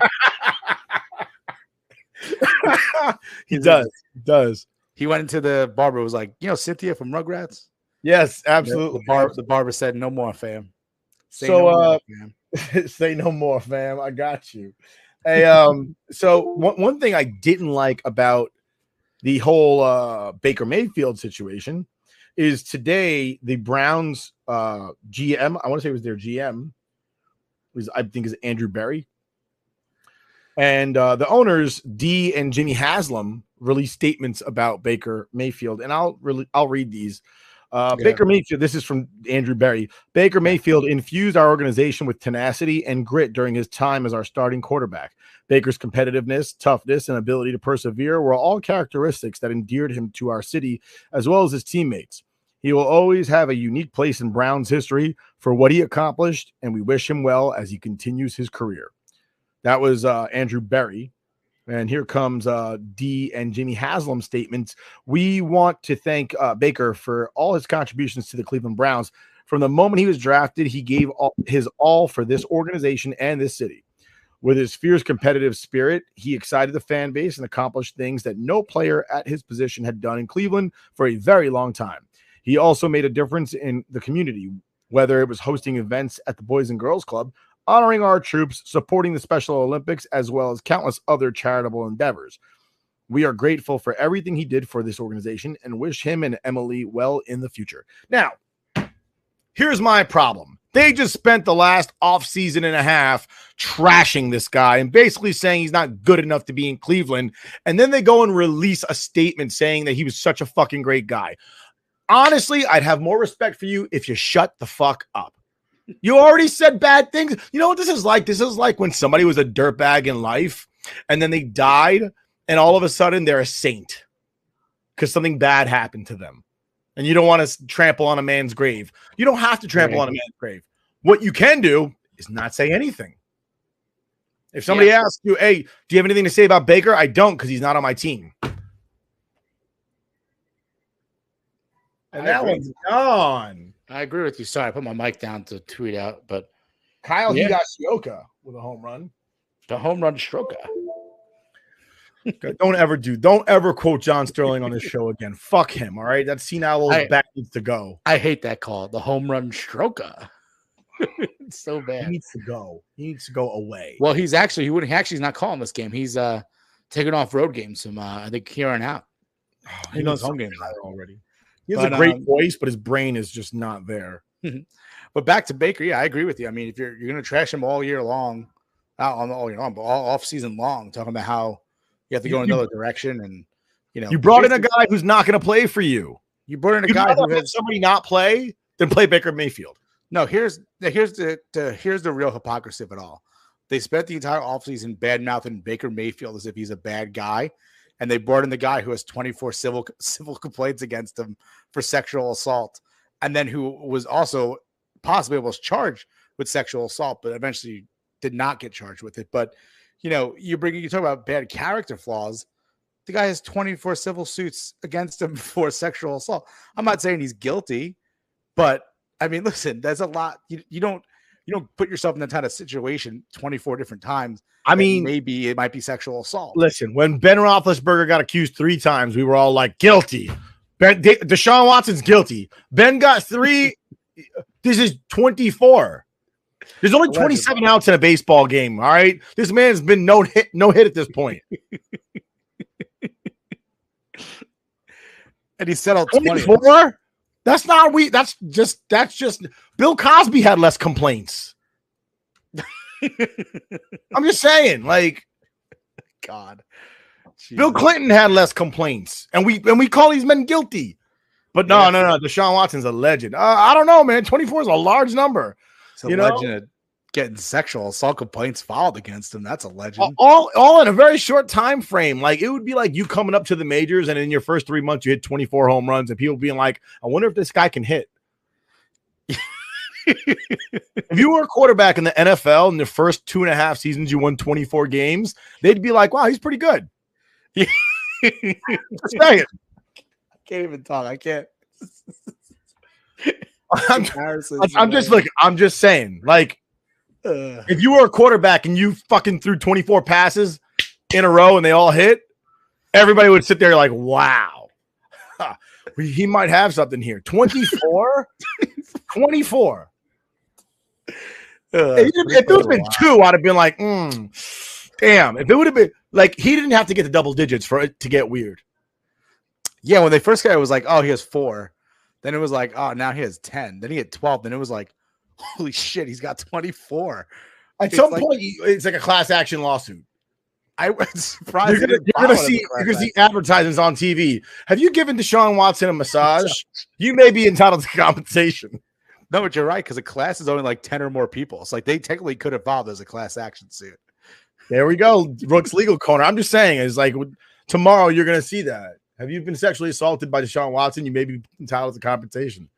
He does. He went into the barber. Was like, Cynthia from Rugrats. Yes, absolutely. The barber said, "No more, fam." Say no more, fam. I got you. Hey, so one thing I didn't like about the whole Baker Mayfield situation is today the Browns GM. I want to say it was their GM. I think is Andrew Berry. And the owners, Dee and Jimmy Haslam, released statements about Baker Mayfield, and I'll read these. Baker Mayfield, this is from Andrew Berry. Baker Mayfield infused our organization with tenacity and grit during his time as our starting quarterback. Baker's competitiveness, toughness, and ability to persevere were all characteristics that endeared him to our city as well as his teammates. He will always have a unique place in Browns history for what he accomplished, and we wish him well as he continues his career. That was Andrew Berry. And here comes Dee and Jimmy Haslam's statements. We want to thank Baker for all his contributions to the Cleveland Browns. From the moment he was drafted, he gave his all for this organization and this city. With his fierce competitive spirit, he excited the fan base and accomplished things that no player at his position had done in Cleveland for a very long time. He also made a difference in the community, whether it was hosting events at the Boys and Girls Club, honoring our troops, supporting the Special Olympics, as well as countless other charitable endeavors. We are grateful for everything he did for this organization and wish him and Emily well in the future. Now, here's my problem. They just spent the last offseason and a half trashing this guy and basically saying he's not good enough to be in Cleveland. And then they go and release a statement saying that he was such a fucking great guy. Honestly, I'd have more respect for you if you shut the fuck up. You already said bad things. You know what this is like? This is like when somebody was a dirtbag in life and then they died and all of a sudden they're a saint because something bad happened to them. And you don't want to trample on a man's grave. You don't have to trample on a man's grave. What you can do is not say anything. If somebody asks you, hey, do you have anything to say about Baker? I don't, because he's not on my team. And that one's gone. I agree with you. Sorry, I put my mic down to tweet out, but Kyle Higashioka with a home run. The home run stroker. Don't ever quote John Sterling on this show again. Fuck him. All right. That senile old back needs to go. I hate that call. The home run stroker. It's so bad. He needs to go. He needs to go away. Well, he's actually not calling this game. He's taking off road games from I think here on out. He knows home games already. He has a great voice, but his brain is just not there. But back to Baker, yeah, I agree with you. I mean, if you're going to trash him all year long, not all year long, but all off season long, talking about how you have to go in another direction, and you brought in a guy who's not going to play for you. You brought in a guy who had somebody not play, then play Baker Mayfield. No, here's the real hypocrisy of it all. They spent the entire offseason bad-mouthing Baker Mayfield as if he's a bad guy, and they brought in the guy who has 24 civil complaints against him for sexual assault, and then who was also possibly was charged with sexual assault, but eventually did not get charged with it. But you talk about bad character flaws. The guy has 24 civil suits against him for sexual assault. I'm not saying he's guilty, but I mean, listen, there's a lot. You don't put yourself in that kind of situation 24 different times. I mean, maybe it might be sexual assault. Listen, when Ben Roethlisberger got accused 3 times, we were all like, guilty. Deshaun Watson's guilty. Ben got 3. This is 24. There's only 27 outs in a baseball game. All right. This man's been no hit at this point. And he settled 24. That's just Bill Cosby had less complaints. I'm just saying, like, God, Jesus. Bill Clinton had less complaints, and we call these men guilty. But no. Deshaun Watson's a legend. I don't know, man. 24 is a large number. It's a legend at getting sexual assault complaints filed against him. That's a legend. All in a very short time frame. Like, it would be like you coming up to the majors, and in your first 3 months, you hit 24 home runs, and people being like, I wonder if this guy can hit. If you were a quarterback in the NFL in the first 2.5 seasons, you won 24 games, they'd be like, wow, he's pretty good. Just saying. I can't even talk. I can't. I'm just saying, like, if you were a quarterback and you fucking threw 24 passes in a row and they all hit, everybody would sit there like, wow, he might have something here. 24? 24. If it would have been 2, I'd have been like, damn. If it would have been like, he didn't have to get to double digits for it to get weird. Yeah, when they first got it was like, oh, he has 4. Then it was like, oh, now he has 10. Then he had 12. Then it was like, holy shit, he's got 24. At some point, it's like a class action lawsuit. I was surprised. You're gonna see advertisements on TV. Have you given Deshaun Watson a massage? You may be entitled to compensation. No, but you're right, because a class is only like 10 or more people. It's like they technically could have filed as a class action suit. There we go. Brooks Legal Corner. I'm just saying, it's like tomorrow you're gonna see that. Have you been sexually assaulted by Deshaun Watson? You may be entitled to compensation.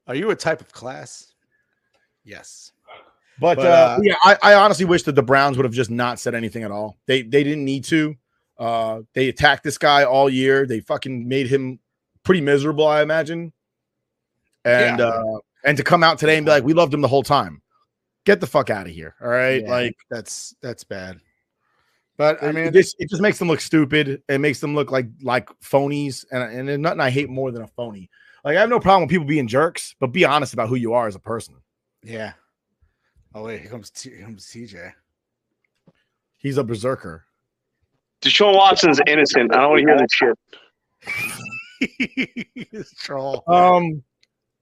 Are you a type of class? Yes. But I honestly wish that the Browns would have just not said anything at all. They didn't need to. They attacked this guy all year. They fucking made him pretty miserable, I imagine. And to come out today and be like, we loved him the whole time. Get the fuck out of here. All right. Yeah, like that's bad. But I mean, it just makes them look stupid. It makes them look like phonies. And there's nothing I hate more than a phony. Like, I have no problem with people being jerks, but be honest about who you are as a person. Yeah. Oh wait, here comes TJ. He's a berserker. Deshaun Watson's innocent. I don't want to hear that shit. He's troll.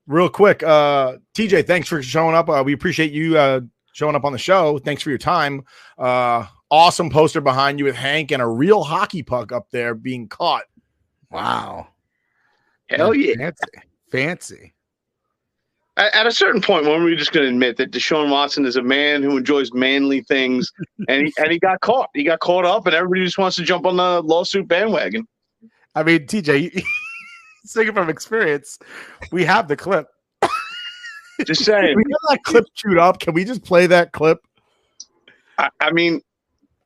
Real quick, TJ, thanks for showing up. We appreciate you showing up on the show. Thanks for your time. Awesome poster behind you with Hank and a real hockey puck up there being caught. Wow. Hell yeah. Fancy. At a certain point, when we're just going to admit that Deshaun Watson is a man who enjoys manly things, and he got caught. He got caught up, and everybody just wants to jump on the lawsuit bandwagon. I mean, TJ, speaking from experience, we have the clip. Just saying. We have that clip queued up. Can we just play that clip? I mean,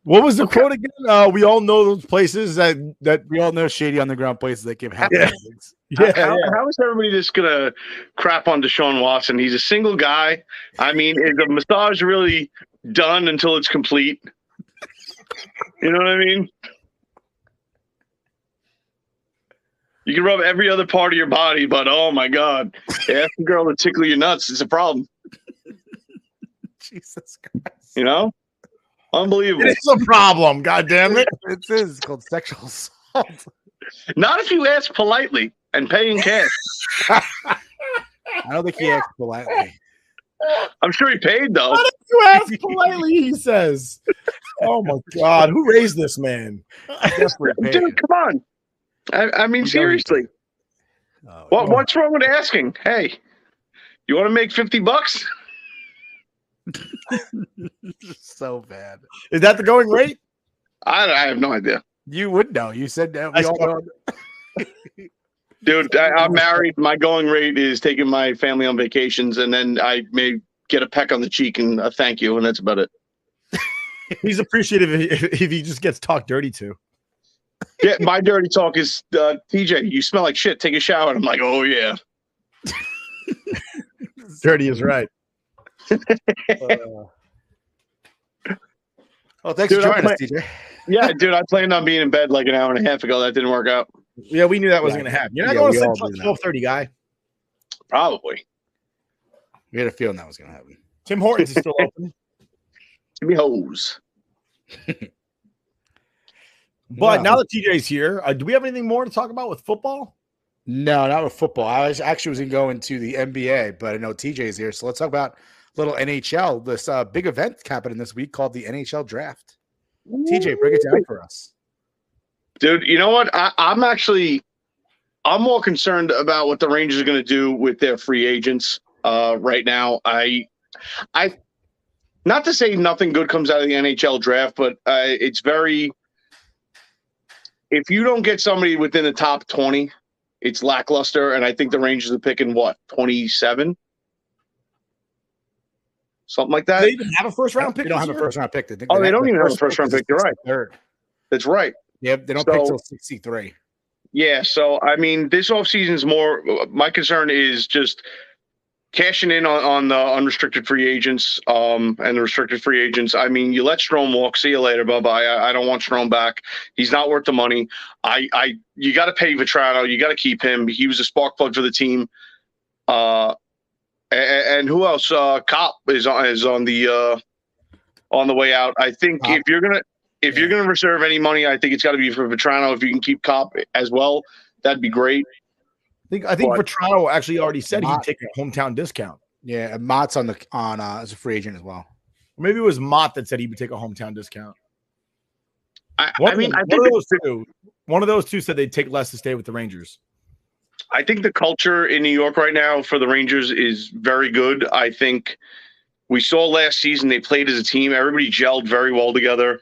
What was the quote again? We all know those places that We all know shady underground places that give happy Yeah. endings. how is everybody just gonna crap on Deshaun Watson? He's a single guy. I mean, is the massage really done until it's complete? You know what I mean? You can rub every other part of your body, but oh my god, ask a girl to tickle your nuts. It's a problem. Jesus Christ. You know, unbelievable. It's a problem. God damn it! It is called sexual assault. Not if you ask politely and pay in cash. I don't think he asked politely. I'm sure he paid though. What if you ask politely? He says, "Oh my god, who raised this man?" Dude, come on. I mean, seriously. Oh, What's wrong with asking? Hey, you want to make $50? so bad. Is that the going rate? I have no idea. You would know. You said that. I We all saw- know. Dude, I'm married. My going rate is taking my family on vacations, and then I may get a peck on the cheek and a thank you, and that's about it. He's appreciative if he just gets talked dirty to. Yeah, my dirty talk is, TJ, you smell like shit. Take a shower. And I'm like, oh, yeah. Dirty is right. Well, thanks Dude, for I'm joining us, TJ. Yeah, dude, I planned on being in bed like an hour and a half ago. That didn't work out. Yeah, we knew that wasn't going to happen. You're not Yeah, going we to all sleep do till that. 12:30, guy. Probably. We had a feeling that was going to happen. Tim Hortons is still open. Give me hose. But Yeah. now that TJ's here, do we have anything more to talk about with football? No, not with football. I was going to go into the NBA, but I know TJ's here. So let's talk about a little NHL. This big event happening this week called the NHL Draft. TJ, break it down for us. Dude, you know what? I'm more concerned about what the Rangers are going to do with their free agents right now. I not to say nothing good comes out of the NHL draft, but it's very. If you don't get somebody within the top 20, it's lackluster. And I think the Rangers are picking what, 27? Something like that. Do they even have a first round pick? They don't this have a year? first round pick. They don't even have a first round pick. You're right. Third. That's right. Yeah, they don't So- pick till 63. Yeah. So, I mean, this offseason is more. My concern is just cashing in on the unrestricted free agents and the restricted free agents. I mean, you let Strome walk. See you later. Bye-bye. I don't want Strome back. He's not worth the money. You got to pay Vetrano. You got to keep him. He was a spark plug for the team. And who else? Kopp is on the way out. I think Kopp. if you're gonna reserve any money, I think it's got to be for Vetrano. If you can keep Kopp as well, that'd be great. I think But- Vetrano actually already said he'd Mott. take a hometown discount. Yeah, and Mott's on as a free agent as well. Or maybe it was Mott that said he would take a hometown discount. I One mean, of those two said they'd take less to stay with the Rangers. I think the culture in New York right now for the Rangers is very good. I think we saw last season they played as a team. Everybody gelled very well together.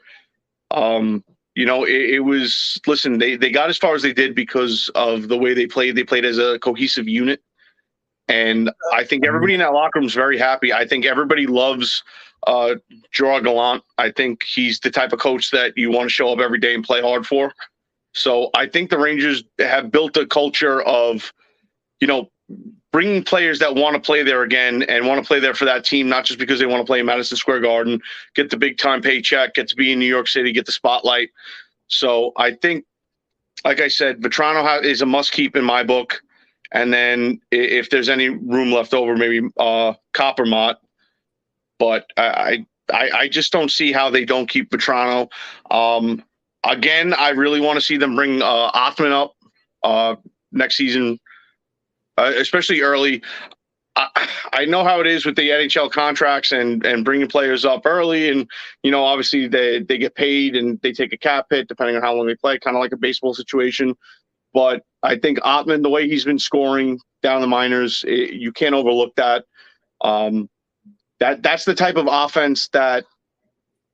It was, listen, they got as far as they did because of the way they played. They played as a cohesive unit. And I think everybody in that locker room is very happy. I think everybody loves Gerard Gallant. I think he's the type of coach that you want to show up every day and play hard for. So I think the Rangers have built a culture of, bringing players that want to play there again and want to play there for that team, not just because they want to play in Madison Square Garden, get the big time paycheck, get to be in New York City, get the spotlight. So I think, like I said, Vetrano is a must keep in my book. And then if there's any room left over, maybe Kopp or Mott. But I just don't see how they don't keep Vetrano. Again, I really want to see them bring Othman up next season, especially early. I know how it is with the NHL contracts and bringing players up early. And, obviously they get paid and they take a cap hit depending on how long they play, kind of like a baseball situation. But I think Othman, the way he's been scoring down the minors, you can't overlook that. That's the type of offense that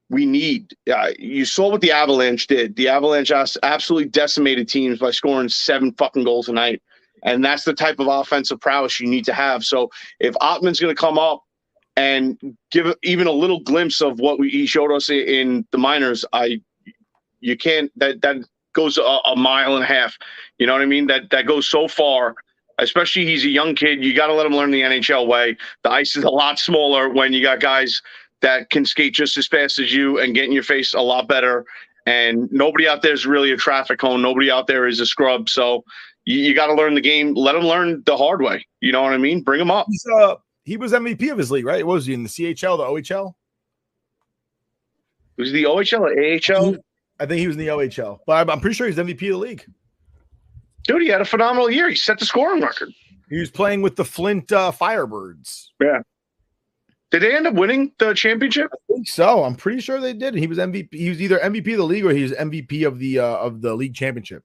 we need. You saw what the Avalanche did. The Avalanche absolutely decimated teams by scoring 7 fucking goals a night. And that's the type of offensive prowess you need to have. So if Ottman's going to come up and give even a little glimpse of what he showed us in the minors, you can't that goes a mile and a half. You know what I mean? That goes so far. Especially he's a young kid. You got to let him learn the NHL way. The ice is a lot smaller when you got guys that can skate just as fast as you and get in your face a lot better. And nobody out there is really a traffic cone. Nobody out there is a scrub. So you got to learn the game. Let him learn the hard way. You know what I mean? Bring him up. He was MVP of his league, right? What was he in the CHL, the OHL? Was he the OHL or AHL? I think he was in the OHL, but I'm pretty sure he's MVP of the league. Dude, he had a phenomenal year. He set the scoring record. He was playing with the Flint Firebirds. Yeah. Did they end up winning the championship? I think so. I'm pretty sure they did. He was MVP. He was either MVP of the league or he was MVP of the league championship.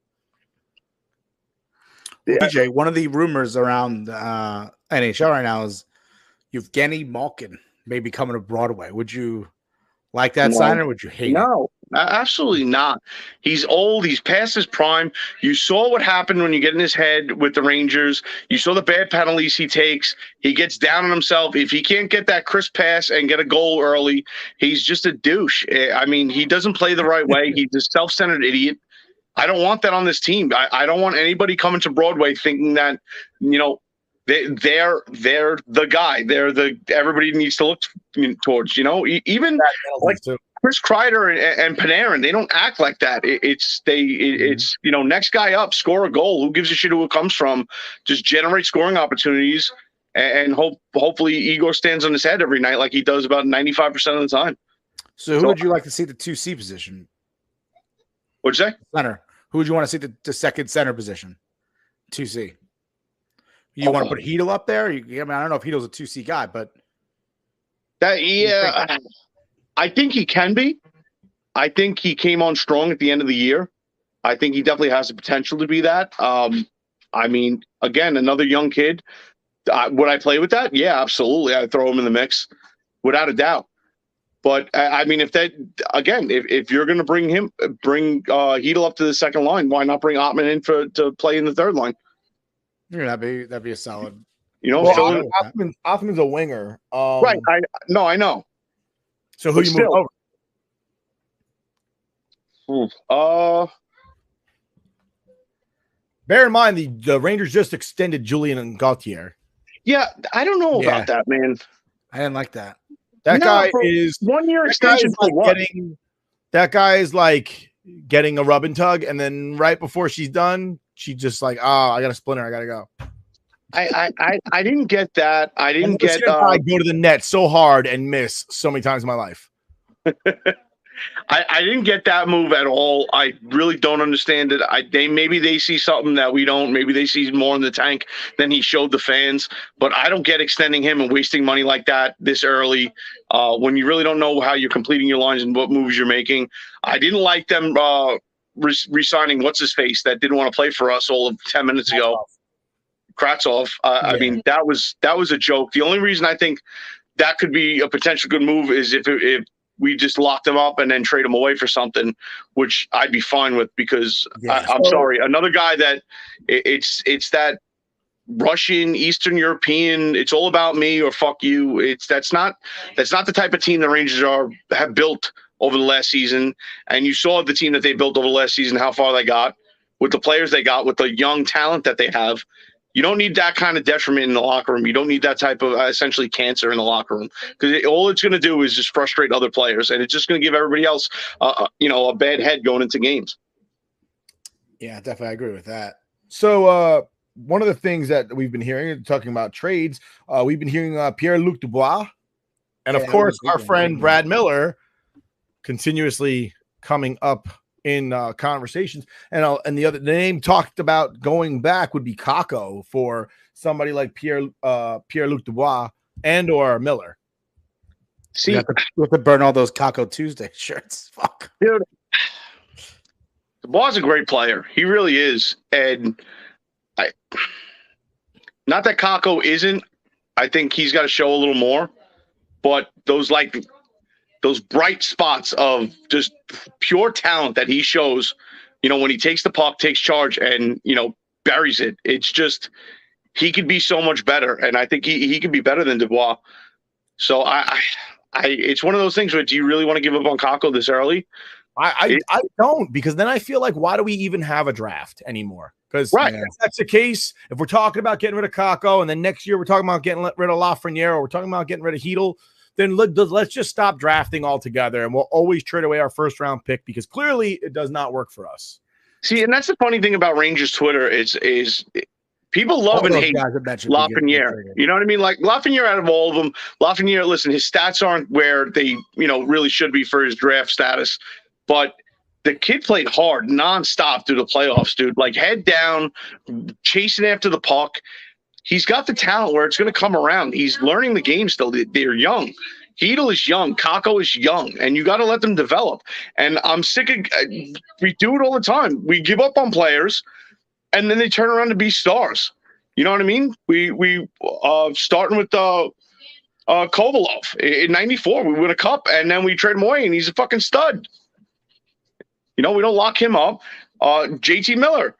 Yeah. DJ, one of the rumors around NHL right now is Evgeny Malkin may be coming to Broadway. Would you like that sign or would you hate it? No, absolutely not. He's old. He's past his prime. You saw what happened when you get in his head with the Rangers. You saw the bad penalties he takes. He gets down on himself. If he can't get that crisp pass and get a goal early, he's just a douche. I mean, he doesn't play the right way. He's a self-centered idiot. I don't want that on this team. I don't want anybody coming to Broadway thinking that, you know, they're the guy. They're the everybody needs to look towards. You know, even like Chris Kreider and Panarin, they don't act like that. It's you know, next guy up, score a goal. Who gives a shit who it comes from? Just generate scoring opportunities, and hopefully Igor stands on his head every night like he does about 95% of the time. So who would you like to see the 2C position? What'd you say? Center. Who would you want to see the second center position? 2C. You want to put Hedl up there? I mean, I don't know if Hedel's a 2C guy, but I think he can be. I think he came on strong at the end of the year. I think he definitely has the potential to be that. I mean, again, another young kid. Would I play with that? Yeah, absolutely. I'd throw him in the mix without a doubt. But I mean, if you're going to bring Hedl up to the second line, why not bring Ottman in to play in the third line? Yeah, that'd be a solid. You know, Ottman's a winger, right? I know. So who you move over? Bear in mind the Rangers just extended Julian and Gauthier. Yeah, I don't know about that, man. I didn't like that. That guy is 1 year extension for what? That guy is like getting a rub and tug, and then right before she's done, she just like, I got a splinter, I gotta go. I didn't get that. I didn't get I go to the net so hard and miss so many times in my life. I didn't get that move at all. I really don't understand it. Maybe they see something that we don't. Maybe they see more in the tank than he showed the fans. But I don't get extending him and wasting money like that this early when you really don't know how you're completing your lines and what moves you're making. I didn't like them re-signing what's-his-face that didn't want to play for us all of 10 minutes ago. Kravtsov. I mean, that was a joke. The only reason I think that could be a potential good move is if we just locked him up and then trade him away for something, which I'd be fine with because I'm sorry. Another guy that it's that Russian, Eastern European, it's all about me or fuck you. That's not the type of team the Rangers have built over the last season. And you saw the team that they built over the last season, how far they got with the players they got, with the young talent that they have. You don't need that kind of detriment in the locker room. You don't need that type of essentially cancer in the locker room because all it's going to do is just frustrate other players, and it's just going to give everybody else, a bad head going into games. Yeah, definitely, I agree with that. So one of the things that we've been hearing, talking about trades, we've been hearing Pierre-Luc Dubois, and of course our friend Brad Miller, continuously coming up in conversations, and the name talked about going back would be Kakko for somebody like Pierre-Luc Dubois and or Miller. See, you have to burn all those Kakko Tuesday shirts. Fuck, dude. Dubois is a great player. He really is, and not that Kakko isn't. I think he's got to show a little more, but those bright spots of just pure talent that he shows, when he takes the puck, takes charge, and, buries it. It's just, he could be so much better. And I think he could be better than Dubois. So it's one of those things where do you really want to give up on Kako this early? I don't, because then I feel like, why do we even have a draft anymore? Because Right. if that's the case, if we're talking about getting rid of Kako, and then next year we're talking about getting rid of Lafreniere, or we're talking about getting rid of Hedel, then let's just stop drafting altogether, and we'll always trade away our first round pick, because clearly it does not work for us. See, and that's the funny thing about Rangers Twitter is people love and hate Lafreniere. You know what I mean? Like Lafreniere, out of all of them, Lafreniere, listen, his stats aren't where they really should be for his draft status, but the kid played hard nonstop through the playoffs, dude. Like head down, chasing after the puck. He's got the talent where it's going to come around. He's learning the game still. They're young. Hedel is young. Kako is young, and you got to let them develop. And I'm sick of we do it all the time. We give up on players, and then they turn around to be stars. You know what I mean? We starting with Kovalov in '94, we win a cup, and then we trade him away, and he's a fucking stud. We don't lock him up. JT Miller,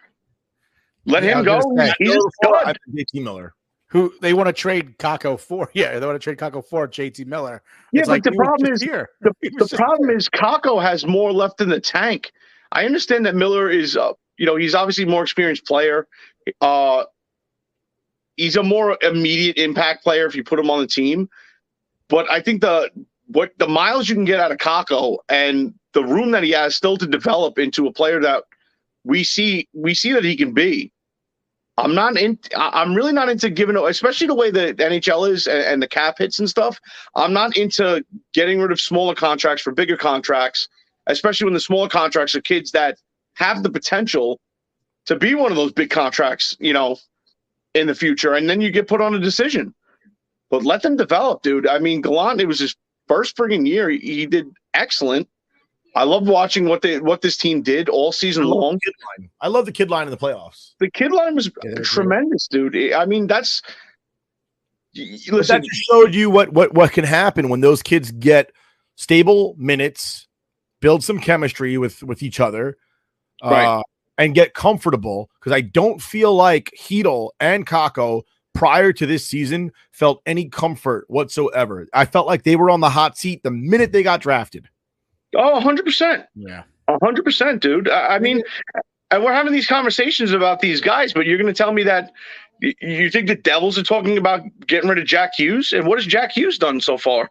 let him go. He's a stud. JT Miller, who they want to trade Kako for. Yeah, they want to trade Kako for JT Miller. Yeah, it's but like, the problem is the problem is Kako has more left in the tank. I understand that Miller is, he's obviously a more experienced player. He's a more immediate impact player if you put him on the team. But I think the miles you can get out of Kako and the room that he has still to develop into a player that we see that he can be. I'm really not into giving, especially the way the NHL is and the cap hits and stuff. I'm not into getting rid of smaller contracts for bigger contracts, especially when the smaller contracts are kids that have the potential to be one of those big contracts, in the future. And then you get put on a decision. But let them develop, dude. I mean, Gallant, it was his first friggin' year. He did excellent. I love watching what this team did all season long. I love the kid line in the playoffs. The kid line was tremendous, dude. I mean, listen. That just showed you what can happen when those kids get stable minutes, build some chemistry with each other, right, and get comfortable. Because I don't feel like Hedel and Kako prior to this season felt any comfort whatsoever. I felt like they were on the hot seat the minute they got drafted. Oh, 100%. Yeah. 100%, dude. I mean, and we're having these conversations about these guys, but you're going to tell me that you think the Devils are talking about getting rid of Jack Hughes? And what has Jack Hughes done so far?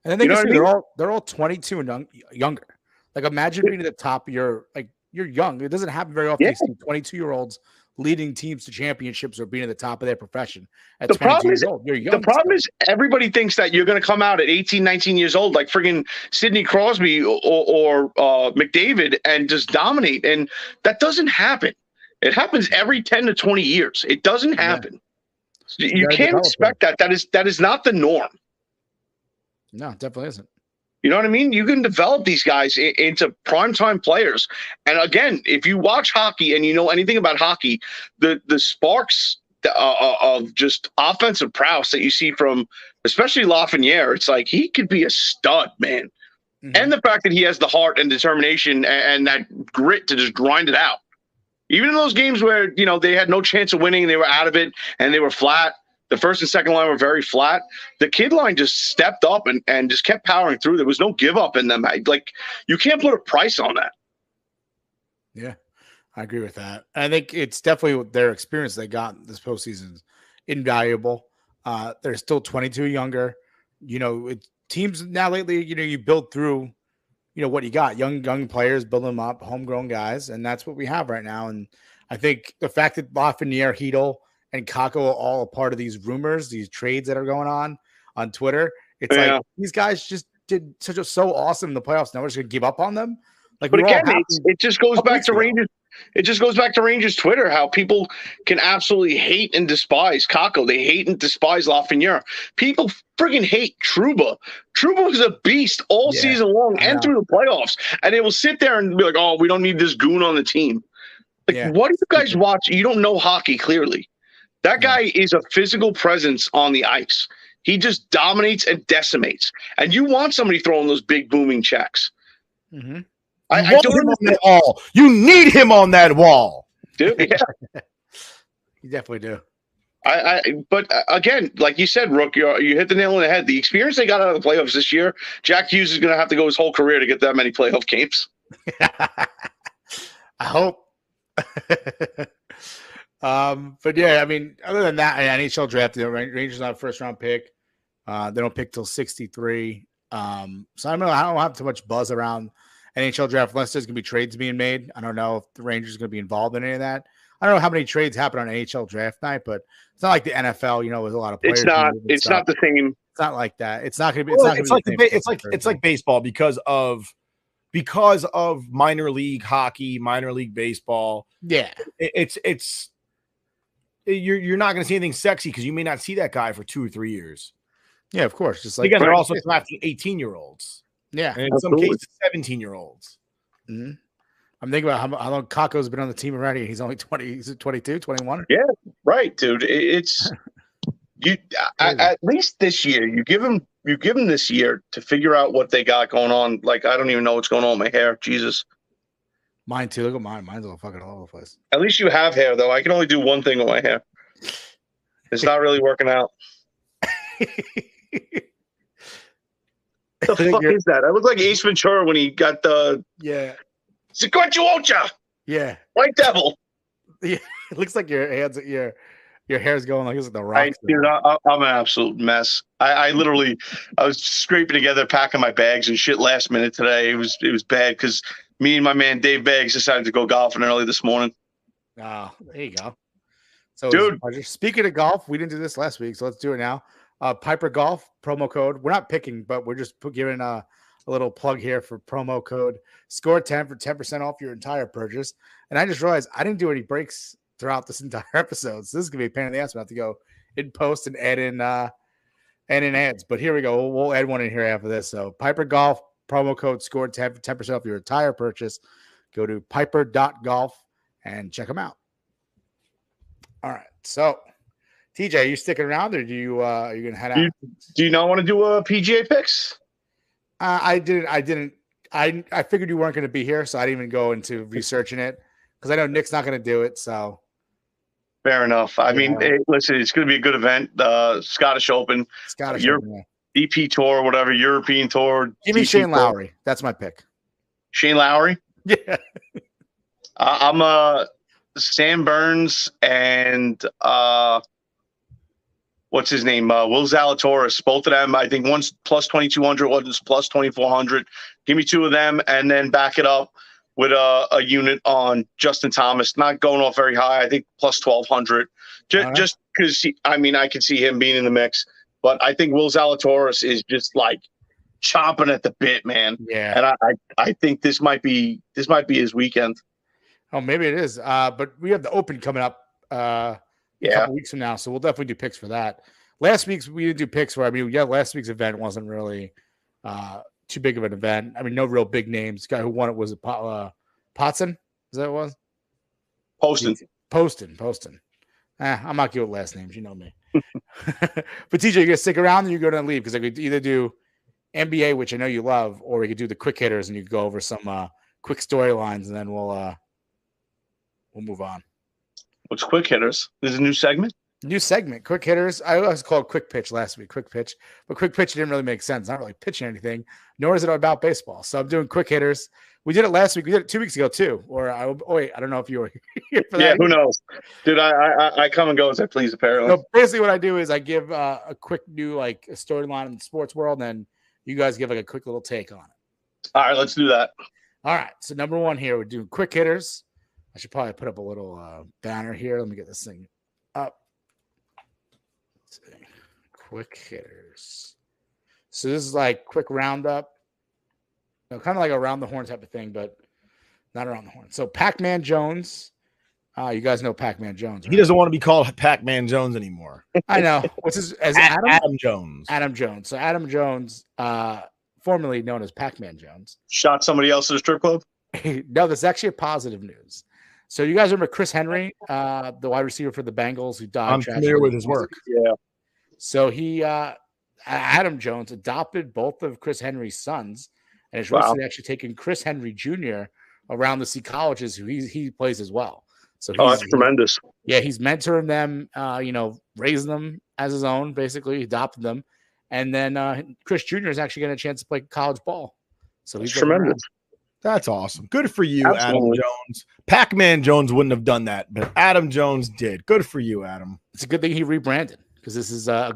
And then they're all 22 and younger. Like, imagine being at the top of you're young. It doesn't happen very often. Yeah. You see 22-year-olds leading teams to championships or being at the top of their profession at the 22 problem years is, old. You're young. The problem is everybody thinks that you're going to come out at 18, 19 years old like friggin' Sidney Crosby or McDavid and just dominate. And that doesn't happen. It happens every 10 to 20 years. It doesn't happen. Yeah. You can't expect that. That is not the norm. No, it definitely isn't. You know what I mean? You can develop these guys into primetime players. And again, if you watch hockey and you know anything about hockey, the sparks of just offensive prowess that you see from especially Lafreniere, it's like he could be a stud, man. Mm-hmm. And the fact that he has the heart and determination and that grit to just grind it out. Even in those games where, they had no chance of winning, they were out of it and they were flat. The first and second line were very flat. The kid line just stepped up and just kept powering through. There was no give up in them. Like, you can't put a price on that. Yeah, I agree with that. I think it's definitely their experience they got this postseason is invaluable. They're still 22 younger. Teams now lately, you build through, what you got. Young players, build them up, homegrown guys, and that's what we have right now. And I think the fact that Lafreniere, Hedel, and Kako are all a part of these rumors, these trades that are going on Twitter. It's like these guys just did so awesome in the playoffs. Now we're just gonna give up on them. Like, but again, it just goes back to Rangers. It just goes back to Rangers Twitter, how people can absolutely hate and despise Kako. They hate and despise Lafreniere. People friggin' hate Trouba. Trouba was a beast all season long and through the playoffs. And they will sit there and be like, "Oh, we don't need this goon on the team." Like, what do you guys watch? You don't know hockey, clearly. That guy is a physical presence on the ice. He just dominates and decimates. And you want somebody throwing those big booming checks. Mm-hmm. I don't him on that wall. You need him on that wall. Dude, yeah. You definitely do. But again, like you said, Rook, you hit the nail on the head. The experience they got out of the playoffs this year, Jack Hughes is going to have to go his whole career to get that many playoff games. I hope. But yeah, I mean, other than that, NHL draft, the Rangers not a first round pick. They don't pick till 63. So I don't have too much buzz around NHL draft unless there's gonna be trades being made. I don't know if the Rangers are gonna be involved in any of that. I don't know how many trades happen on NHL draft night, but it's not like the NFL. You know, with a lot of players. It's not the same. It's not like that. It's not gonna be. It's like baseball because of minor league hockey, minor league baseball. Yeah, you're not going to see anything sexy because you may not see that guy for 2 or 3 years. Yeah, of course. Just like again, they're also drafting 18-year-olds. Yeah, and in some cases, 17-year-olds. Mm-hmm. I'm thinking about how long Kako's been on the team already. He's only 20. He's 22, 21. Yeah, right, dude. It's you. At least this year, you give him this year to figure out what they got going on. Like I don't even know what's going on with my hair. Jesus. Mine too. Look at mine. Mine's all fucking all over the place. At least you have hair, though. I can only do one thing with my hair. It's not really working out. The fuck is that? I look like Ace Ventura when he got the Sequenchuocha. Yeah, White Devil. Yeah, it looks like your hands, your hair's going like it's the rock. Dude, I'm an absolute mess. I literally, I was scraping together, packing my bags and shit last minute today. It was bad because me and my man Dave Baggs decided to go golfing early this morning. Oh, there you go. So, dude, speaking of golf, we didn't do this last week, so let's do it now. Piper Golf promo code. We're not picking, but we're just giving a little plug here for promo code Score 10 for 10% off your entire purchase. And I just realized I didn't do any breaks throughout this entire episode, so this is gonna be a pain in the ass. I have to go in post and add in ads. But here we go. We'll add one in here after this. So Piper Golf promo code Score 10 for 10% off your entire purchase. Go to piper.golf and check them out. All right. So, TJ, are you sticking around, or are you gonna head out? Do you not want to do a PGA picks? I didn't. I figured you weren't going to be here, so I didn't even go into researching it because I know Nick's not going to do it. So, fair enough. I mean, hey, listen, it's going to be a good event. Scottish Open, DP Tour, whatever, European Tour. Give me Shane Lowry. That's my pick. Shane Lowry. Yeah. I'm Sam Burns and what's his name? Will Zalatoris. Both of them, I think one's plus 2,200, one's plus 2,400. Give me two of them and then back it up with a unit on Justin Thomas. Not going off very high. I think plus 1,200. Just because, I mean, I can see him being in the mix. But I think Will Zalatoris is just like chomping at the bit, man. Yeah. And I think this might be his weekend. Oh, maybe it is. But we have the Open coming up a couple weeks from now, so we'll definitely do picks for that. Last week's we didn't do picks for. I mean, last week's event wasn't really too big of an event. I mean, no real big names. The guy who won it was Potson. Is that what it was? Poston. I'm not good with last names. You know me. But TJ, you're gonna stick around, and you're gonna leave because I could either do NBA, which I know you love, or we could do the quick hitters, and you could go over some quick storylines, and then we'll move on. What's quick hitters? There's a new segment. New segment, quick hitters. I always called quick pitch last week, quick pitch, but quick pitch didn't really make sense. Not really pitching anything, nor is it about baseball. So I'm doing quick hitters. We did it last week. We did it 2 weeks ago too. Or I don't know if you were here for that. Yeah, who knows, dude? I come and go as I please. Apparently, so basically, what I do is I give a quick new like a storyline in the sports world, and then you guys give like a quick little take on it. All right, let's do that. All right. So number one here, we're doing quick hitters. I should probably put up a little banner here. Let me get this thing up. Let's see. Quick hitters. So this is like quick roundup. Kind of like a around the horn type of thing, but not around the horn. So Pac-Man Jones. You guys know Pac-Man Jones, right? He doesn't want to be called Pac-Man Jones anymore. I know. What's his Adam Jones. Adam Jones. So Adam Jones, formerly known as Pac-Man Jones. Shot somebody else at a strip club? No, that's actually a positive news. So you guys remember Chris Henry, the wide receiver for the Bengals who died? I'm familiar with his work. Yeah. So he, Adam Jones, adopted both of Chris Henry's sons, and is recently actually taken Chris Henry Jr. around to see colleges who he plays as well. So Oh, that's tremendous. Yeah, he's mentoring them, raising them as his own, basically, adopted them. And then Chris Jr. is actually getting a chance to play college ball. So That's he's looking tremendous. around. That's awesome. Good for you, Absolutely. Adam Jones. Pac-Man Jones wouldn't have done that, but Adam Jones did. Good for you, Adam. It's a good thing he rebranded because this is a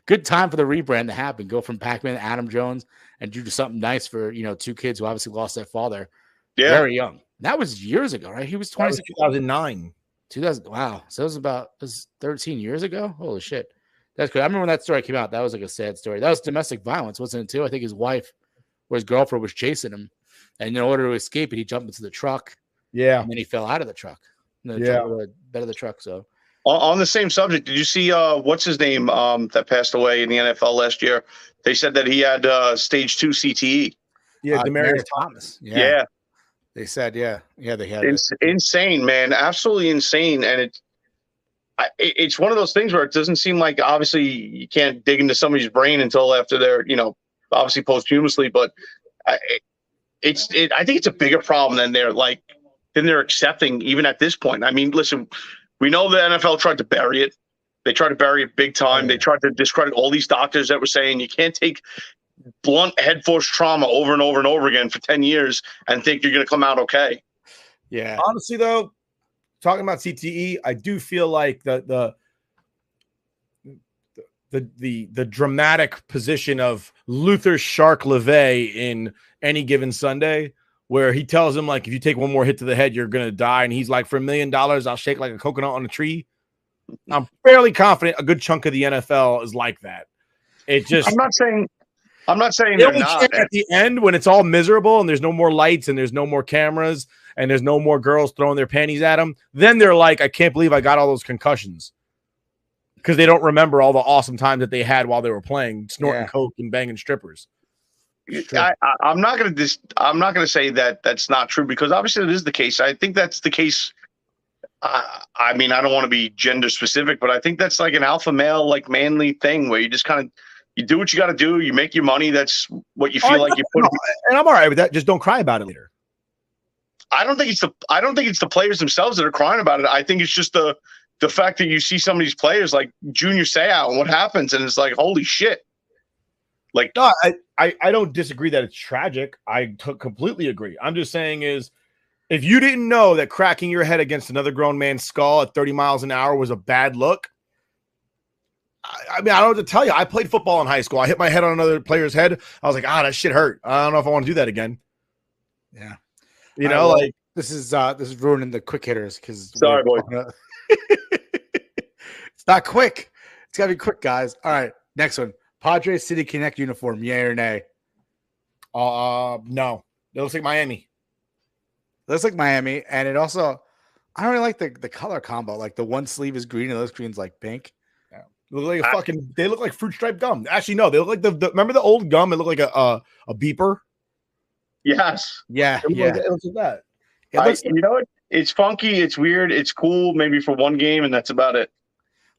good time for the rebrand to happen. Go from Pac-Man to Adam Jones and do something nice for, two kids who obviously lost their father very young. That was years ago, right? He was 26. 2009. 2000. Wow. So it was 13 years ago. Holy shit. That's good. I remember when that story came out. That was like a sad story. That was domestic violence, wasn't it, too? I think his wife or his girlfriend was chasing him. And in order to escape it, he jumped into the truck. Yeah. And then he fell out of the truck. The bed of the truck. So on the same subject, did you see what's his name that passed away in the NFL last year? They said that he had stage 2 CTE. Yeah, Demaryius Thomas. Yeah. They said, they had it's insane, man. Absolutely insane. And it's one of those things where it doesn't seem like, obviously you can't dig into somebody's brain until after they're, obviously posthumously, but I think it's a bigger problem than they're accepting even at this point. I mean, listen, we know the NFL tried to bury it. They tried to bury it big time. They tried to discredit all these doctors that were saying you can't take blunt head force trauma over and over and over again for 10 years and think you're going to come out okay. Yeah. Honestly, though, talking about CTE, I do feel like the dramatic position of Luther Shark LeVay in Any Given Sunday, where he tells him, like, if you take one more hit to the head, you're going to die. And he's like, for $1 million, I'll shake like a coconut on a tree. I'm fairly confident a good chunk of the NFL is like that. It just, I'm not saying they're not. At the end, when it's all miserable and there's no more lights and there's no more cameras and there's no more girls throwing their panties at them, then they're like, I can't believe I got all those concussions. Because they don't remember all the awesome times that they had while they were playing, snorting coke and banging strippers. I'm not going to say that that's not true, because obviously it is the case. I think that's the case. I mean, I don't want to be gender specific, but I think that's like an alpha male, like manly thing where you just kind of, you do what you got to do. You make your money. That's what you feel like you put. And I'm all right with that. Just don't cry about it later. I don't think it's the players themselves that are crying about it. I think it's just the fact that you see some of these players like Junior Seau and what happens, and it's like, holy shit. Like, no, I don't disagree that it's tragic. I completely agree. I'm just saying is, if you didn't know that cracking your head against another grown man's skull at 30 miles an hour was a bad look, I mean, I don't know what to tell you. I played football in high school. I hit my head on another player's head. I was like, that shit hurt. I don't know if I want to do that again. Yeah. Like this is ruining the quick hitters because sorry, boy. It's not quick. It's gotta be quick, guys. All right, next one. Padres City Connect uniform, yay or nay? No. It looks like Miami. It looks like Miami, and it also, I don't really like the color combo. Like the one sleeve is green and the other screen's like pink. Yeah. They look like they look like fruit stripe gum. Actually, no, they look like the remember the old gum? It looked like a beeper. Yes. Yeah. It looks like that. It looks you know, it's funky, it's weird, it's cool, maybe for one game, and that's about it.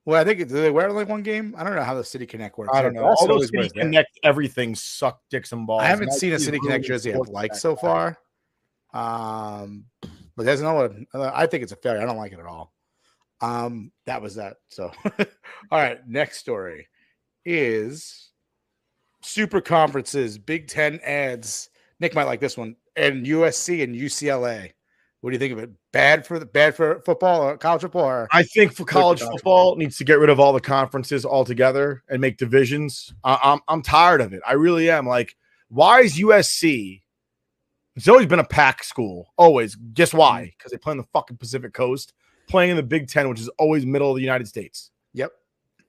Well, I think do they wear like one game? I don't know how the City Connect works. I don't know. All those City Connect everything suck dicks and balls. I haven't seen a City Connect jersey I've liked so far. But there's no one. I think it's a failure. I don't like it at all. That was that. So, all right. Next story is super conferences. Big Ten ads. Nick might like this one. And USC and UCLA. What do you think of it? Bad for football or college football? Or I think for college football needs to get rid of all the conferences altogether and make divisions. I'm tired of it. I really am. Like, why is USC? It's always been a pack school. Always. Guess why? Because they play on the fucking Pacific Coast, playing in the Big Ten, which is always middle of the United States. Yep.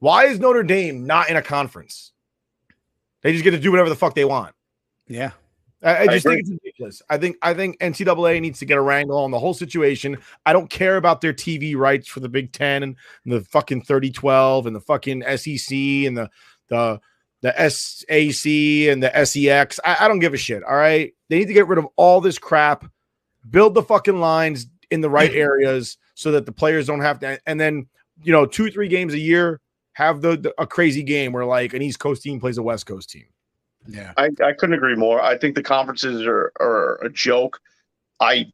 Why is Notre Dame not in a conference? They just get to do whatever the fuck they want. Yeah. I just think it's ridiculous. I think NCAA needs to get a wrangle on the whole situation. I don't care about their TV rights for the Big Ten and the fucking 30-12 and the fucking SEC and the SAC and the SEX. I don't give a shit. All right. They need to get rid of all this crap, build the fucking lines in the right areas so that the players don't have to. And then, 2-3 games a year, have a crazy game where like an East Coast team plays a West Coast team. Yeah, I couldn't agree more. I think the conferences are a joke. I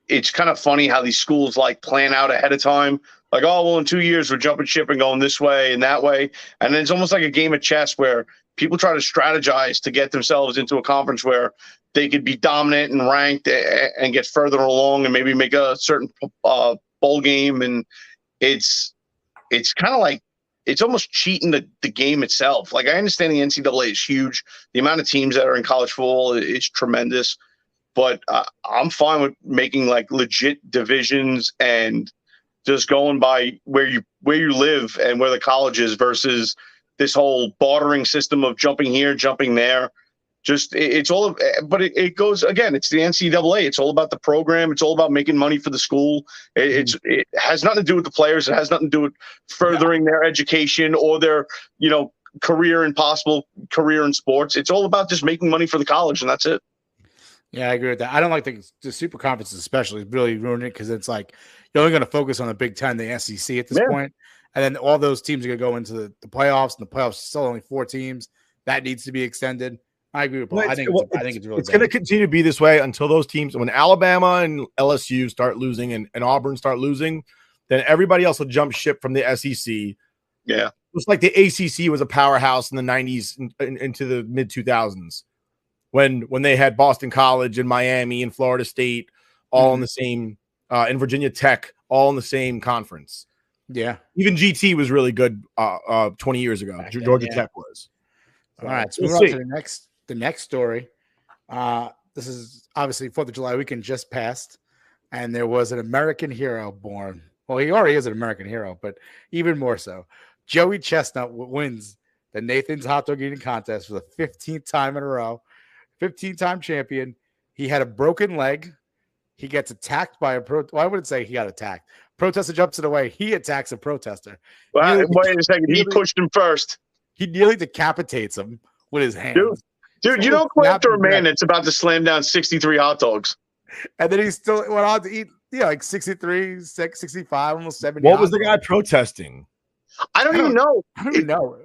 it's kind of funny how these schools like plan out ahead of time. Like, oh, well, in 2 years, we're jumping ship and going this way and that way. And then it's almost like a game of chess where people try to strategize to get themselves into a conference where they could be dominant and ranked and get further along and maybe make a certain bowl game. And it's kind of like, it's almost cheating the game itself. Like, I understand the NCAA is huge. The amount of teams that are in college football is tremendous. But I'm fine with making like legit divisions and just going by where you live and where the college is versus this whole bartering system of jumping here, jumping there. Just it's all, but it goes again. It's the NCAA. It's all about the program. It's all about making money for the school. It has nothing to do with the players. It has nothing to do with furthering their education or their career and possible career in sports. It's all about just making money for the college, and that's it. Yeah, I agree with that. I don't like the super conferences, especially really ruin it because it's like you're only going to focus on the Big Ten, the SEC at this point, and then all those teams are going to go into the playoffs, and the playoffs are still only 4 teams. That needs to be extended. I agree with Paul. I think it's really. It's going to continue to be this way until those teams, when Alabama and LSU start losing and Auburn start losing, then everybody else will jump ship from the SEC. Yeah, it's like the ACC was a powerhouse in the 90s into the mid 2000s. When they had Boston College and Miami and Florida State all in the same, and Virginia Tech all in the same conference. Yeah. Even GT was really good 20 years ago. Georgia Tech was. So, all right. So we'll move on to the next story. This is obviously 4th of July weekend just passed, and there was an American hero born. Well, he already is an American hero, but even more so. Joey Chestnut wins the Nathan's Hot Dog Eating Contest for the 15th time in a row. 15-time champion. He had a broken leg. He gets attacked by I wouldn't say he got attacked. Protester jumps it away. He attacks a protester. Well, wait a second. He pushed him first. He nearly decapitates him with his hands. Dude, you don't go after a man that's about to slam down 63 hot dogs. And then he still went on to eat, like 63, 65, almost 70. What was the guy protesting? I don't even know. I don't even know.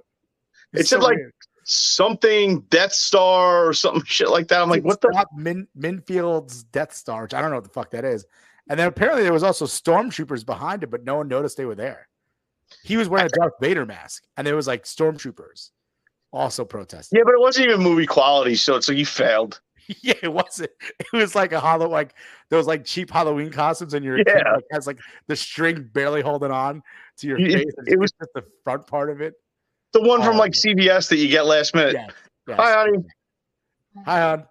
It said like something Death Star or something shit like that. I'm like, what the Minfield's Death Star, which I don't know what the fuck that is. And then apparently there was also stormtroopers behind it, but no one noticed they were there. He was wearing a Darth Vader mask, and there was like stormtroopers also protesting. Yeah, but it wasn't even movie quality, so it's like you failed. Yeah, it wasn't. It was like those like cheap Halloween costumes, and your kid has like the string barely holding on to your face. It was just the front part of it. The one from like CVS that you get last minute. Yes. Hi, honey. Hi, hon.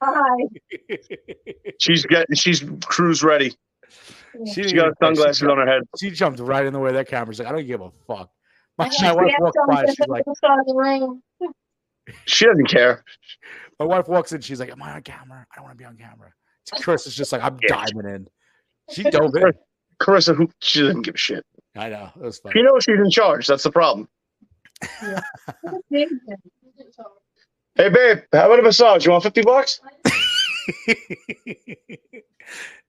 Hi. She's cruise ready. She got sunglasses on her head. She jumped right in the way of that camera. She's like, I don't give a fuck. My wife walks by. She's like, she doesn't care. My wife walks in. She's like, am I on camera? I don't want to be on camera. Chris is just like, I'm diving in. She dove in. Carissa, she doesn't give a shit. I know. It was funny. She knows she's in charge. That's the problem. Yeah. Hey, babe, how about a massage? You want $50?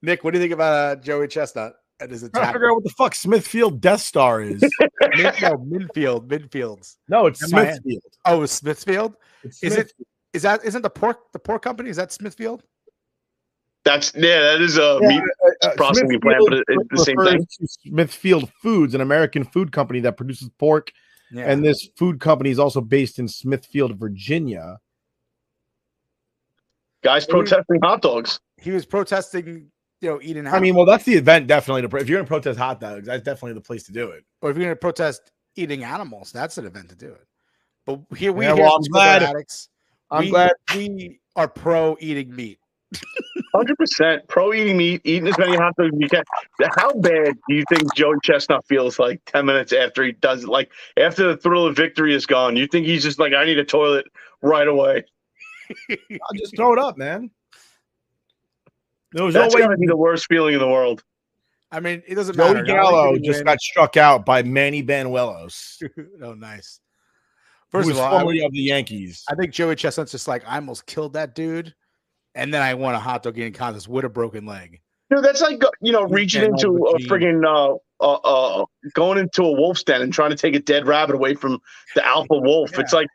Nick, what do you think about Joey Chestnut and his attack? I figure out what the fuck Smithfield Death Star is. Midfields. No, it's Smithfield. Oh, it's Smithfield? Isn't the pork company? Is that Smithfield? That is a meat processing plant, but it's the same thing. Smithfield Foods, an American food company that produces pork. Yeah. And this food company is also based in Smithfield, Virginia. Guys protesting hot dogs. He was protesting, eating hot dogs. I mean, well, that's the event, definitely. If you're going to protest hot dogs, that's definitely the place to do it. Or if you're going to protest eating animals, that's an event to do it. But here we I'm glad we are pro eating meat. 100% pro eating meat, eating as many hot dogs as you can. How bad do you think Joey Chestnut feels like 10 minutes after he does it? Like after the thrill of victory is gone, you think he's just like, I need a toilet right away? I'll just throw it up, man. That's gotta be the worst feeling in the world. I mean, it doesn't matter. Joey Gallo just got struck out by Manny Banuelos. Oh, nice. First of all, formerly of the Yankees. I think Joey Chestnut's just like, I almost killed that dude. And then I won a hot dog eating contest with a broken leg. Dude, that's like reaching into a friggin' going into a wolf's den and trying to take a dead rabbit away from the alpha wolf. Yeah. It's like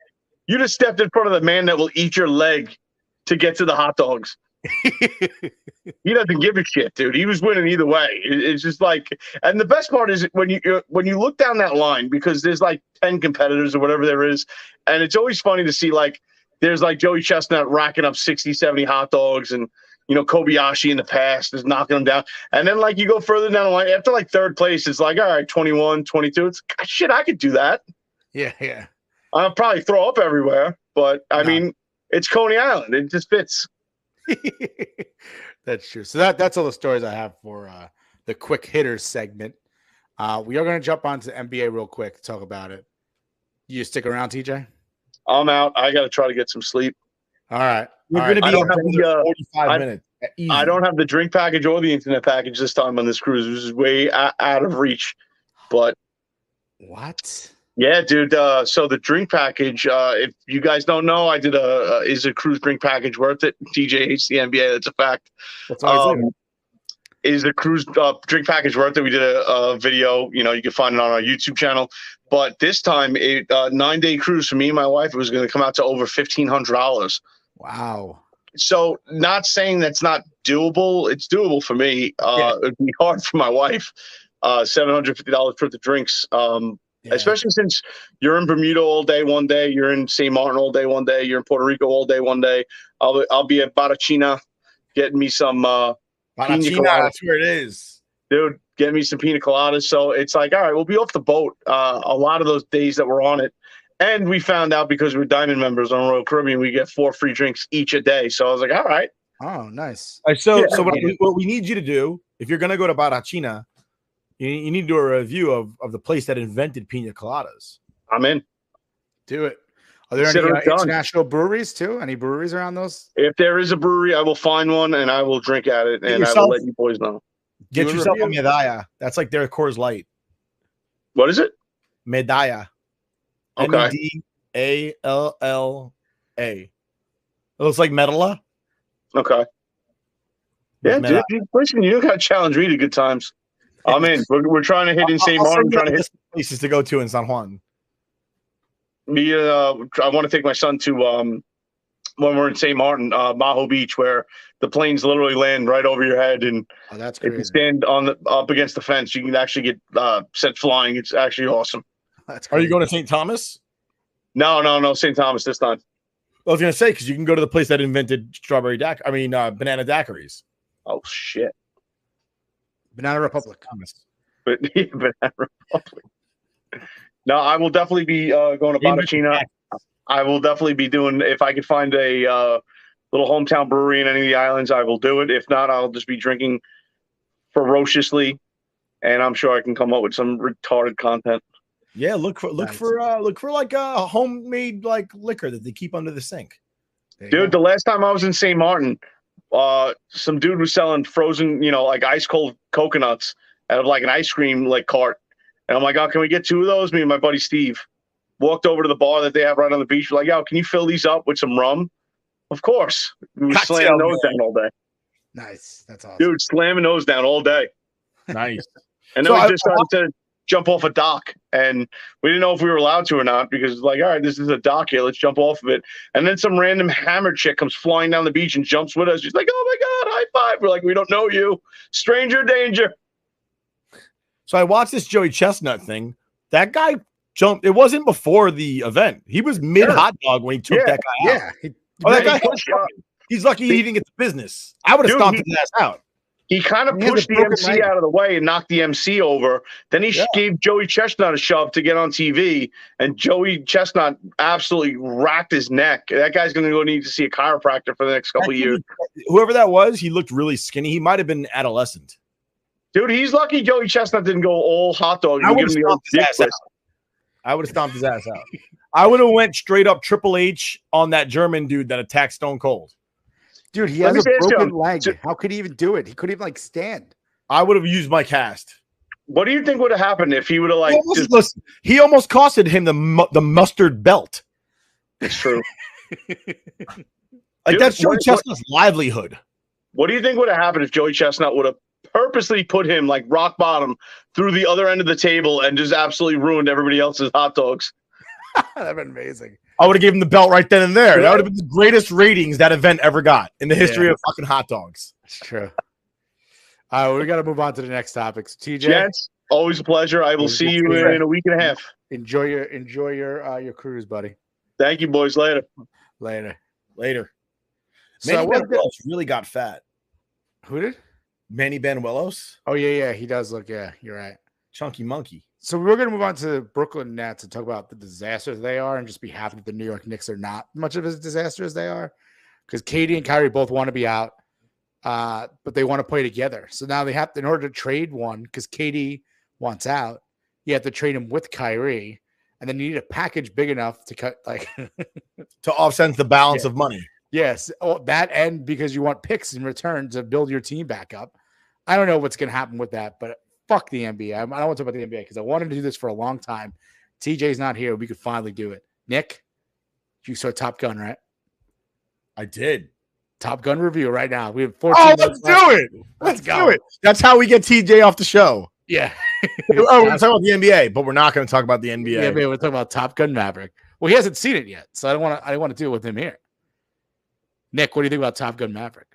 you just stepped in front of the man that will eat your leg to get to the hot dogs. He doesn't give a shit, dude. He was winning either way. It's just like, and the best part is when you look down that line, because there's like 10 competitors or whatever there is, and it's always funny to see like there's like Joey Chestnut racking up 60, 70 hot dogs, and Kobayashi in the past is knocking them down. And then like you go further down the line, after like third place, it's like, all right, 21, 22. It's shit, I could do that. Yeah. I'll probably throw up everywhere, but I mean, it's Coney Island. It just fits. That's true. So that's all the stories I have for the quick hitters segment. We are going to jump onto the NBA real quick to talk about it. You stick around, TJ? I'm out. I got to try to get some sleep. All right. We're going to be on for 45 minutes. Easy. I don't have the drink package or the internet package this time on this cruise. This is way out of reach. But what? Yeah, dude. So the drink package, if you guys don't know, I did is a cruise drink package worth it? TJ hates the NBA. That's a fact. That's what is the cruise drink package worth it? We did a video. You can find it on our YouTube channel. But this time, 9-day cruise for me and my wife, it was going to come out to over $1,500. Wow. So not saying that's not doable. It's doable for me. It'd be hard for my wife. $750 worth of drinks. Especially since you're in Bermuda all day one day, you're in St. Martin all day one day, you're in Puerto Rico all day one day. I'll be at Barachina getting me some Barachina, that's where it is. Dude, get me some pina coladas. So it's like, all right, we'll be off the boat a lot of those days that we're on it. And we found out because we're Diamond members on Royal Caribbean, we get 4 free drinks each a day. So I was like, all right. Oh, nice. So what we need you to do, if you're going to go to Barachina, you need to do a review of the place that invented pina coladas. I'm in. Do it. Are there any international breweries too? Any breweries around those? If there is a brewery, I will find one and I will drink at it, and I will let you boys know. Get yourself a medalla. That's like their Coors Light. What is it? Medalla. Okay. Medalla. It looks like medalla. Okay. Yeah, dude. Listen, you don't got to challenge me to good times. I'm in. We're trying to hit in St. Martin. Trying to hit places to go to in San Juan. I want to take my son to when we're in St. Martin, Maho Beach, where the planes literally land right over your head, and that's if you stand up against the fence, you can actually get sent flying. It's actually awesome. Are you going to St. Thomas? No, St. Thomas this time. I was going to say, because you can go to the place that invented banana daiquiris. Oh shit. Banana Republic. But Banana Republic. No, I will definitely be going to Barachina. I will definitely be doing, if I could find a little hometown brewery in any of the islands, I will do it. If not, I'll just be drinking ferociously, and I'm sure I can come up with some retarded content. Yeah, look for like a homemade like liquor that they keep under the sink. Dude, the last time I was in St. Martin, some dude was selling frozen, like ice cold coconuts out of like an ice cream like cart. And I'm like, oh, can we get 2 of those? Me and my buddy Steve walked over to the bar that they have right on the beach. We're like, yo, can you fill these up with some rum? Of course. We were slamming those down all day. Nice. That's awesome. Dude, slamming those down all day. Nice. And then we just started to jump off a dock. And we didn't know if we were allowed to or not, because it's like, all right, this is a dock here. Let's jump off of it. And then some random hammer chick comes flying down the beach and jumps with us. She's like, oh my God, high five. We're like, we don't know you. Stranger danger. So I watched this Joey Chestnut thing. That guy jumped. It wasn't before the event. He was mid hot dog when he took that guy out. Yeah. He's lucky he didn't get the business. I would have stomped his ass out. He kind of pushed the MC out of the way and knocked the MC over. Then he gave Joey Chestnut a shove to get on TV, and Joey Chestnut absolutely racked his neck. That guy's going to go need to see a chiropractor for the next couple of years. Whoever that was, he looked really skinny. He might have been adolescent. Dude, he's lucky Joey Chestnut didn't go all hot dog. I would have stomped his ass out. I would have went straight up Triple H on that German dude that attacked Stone Cold. Dude, he has a broken leg. How could he even do it? He couldn't even stand. I would have used my cast. What do you think would have happened if he would have he almost costed him the mustard belt. It's true. Dude, that's Joey Chestnut's livelihood. What do you think would have happened if Joey Chestnut would have purposely put him like rock bottom through the other end of the table and just absolutely ruined everybody else's hot dogs? That'd been amazing. I would have given him the belt right then and there. That would have been the greatest ratings that event ever got in the history of fucking hot dogs. It's true. All right, we got to move on to the next topics. TJ, Jets, always a pleasure. I will see you in a week and a half. enjoy your cruise, buddy. Thank you, boys. Later. Later. So So Manny Banuelos really got fat. who did? Manny Banuelos, Oh yeah, he does look. Yeah, you're right. chunky monkey. So we're going to move on to the Brooklyn Nets and talk about the disasters they are, and just be happy that the New York Knicks are not much of a disaster as they are, because Katie and Kyrie both want to be out, but they want to play together. So now they have to, in order to trade one, because Katie wants out, you have to trade him with Kyrie, and then you need a package big enough to cut like To offset the balance of money. yes, that and because you want picks in return to build your team back up. I don't know what's going to happen with that, but fuck the NBA. I don't want to talk about the NBA because I wanted to do this for a long time. TJ's not here. We could finally do it. Nick, you saw Top Gun, right? I did. Top Gun review right now. We have 14 Oh, minutes let's left. do it. Let's Let's go. do it. That's how we get TJ off the show. Yeah. Oh, we're going to talk about the NBA, but we're not going to talk about the NBA. Yeah, we're talking about Top Gun Maverick. Well, he hasn't seen it yet, so I don't want to deal with him here. Nick, what do you think about Top Gun Maverick?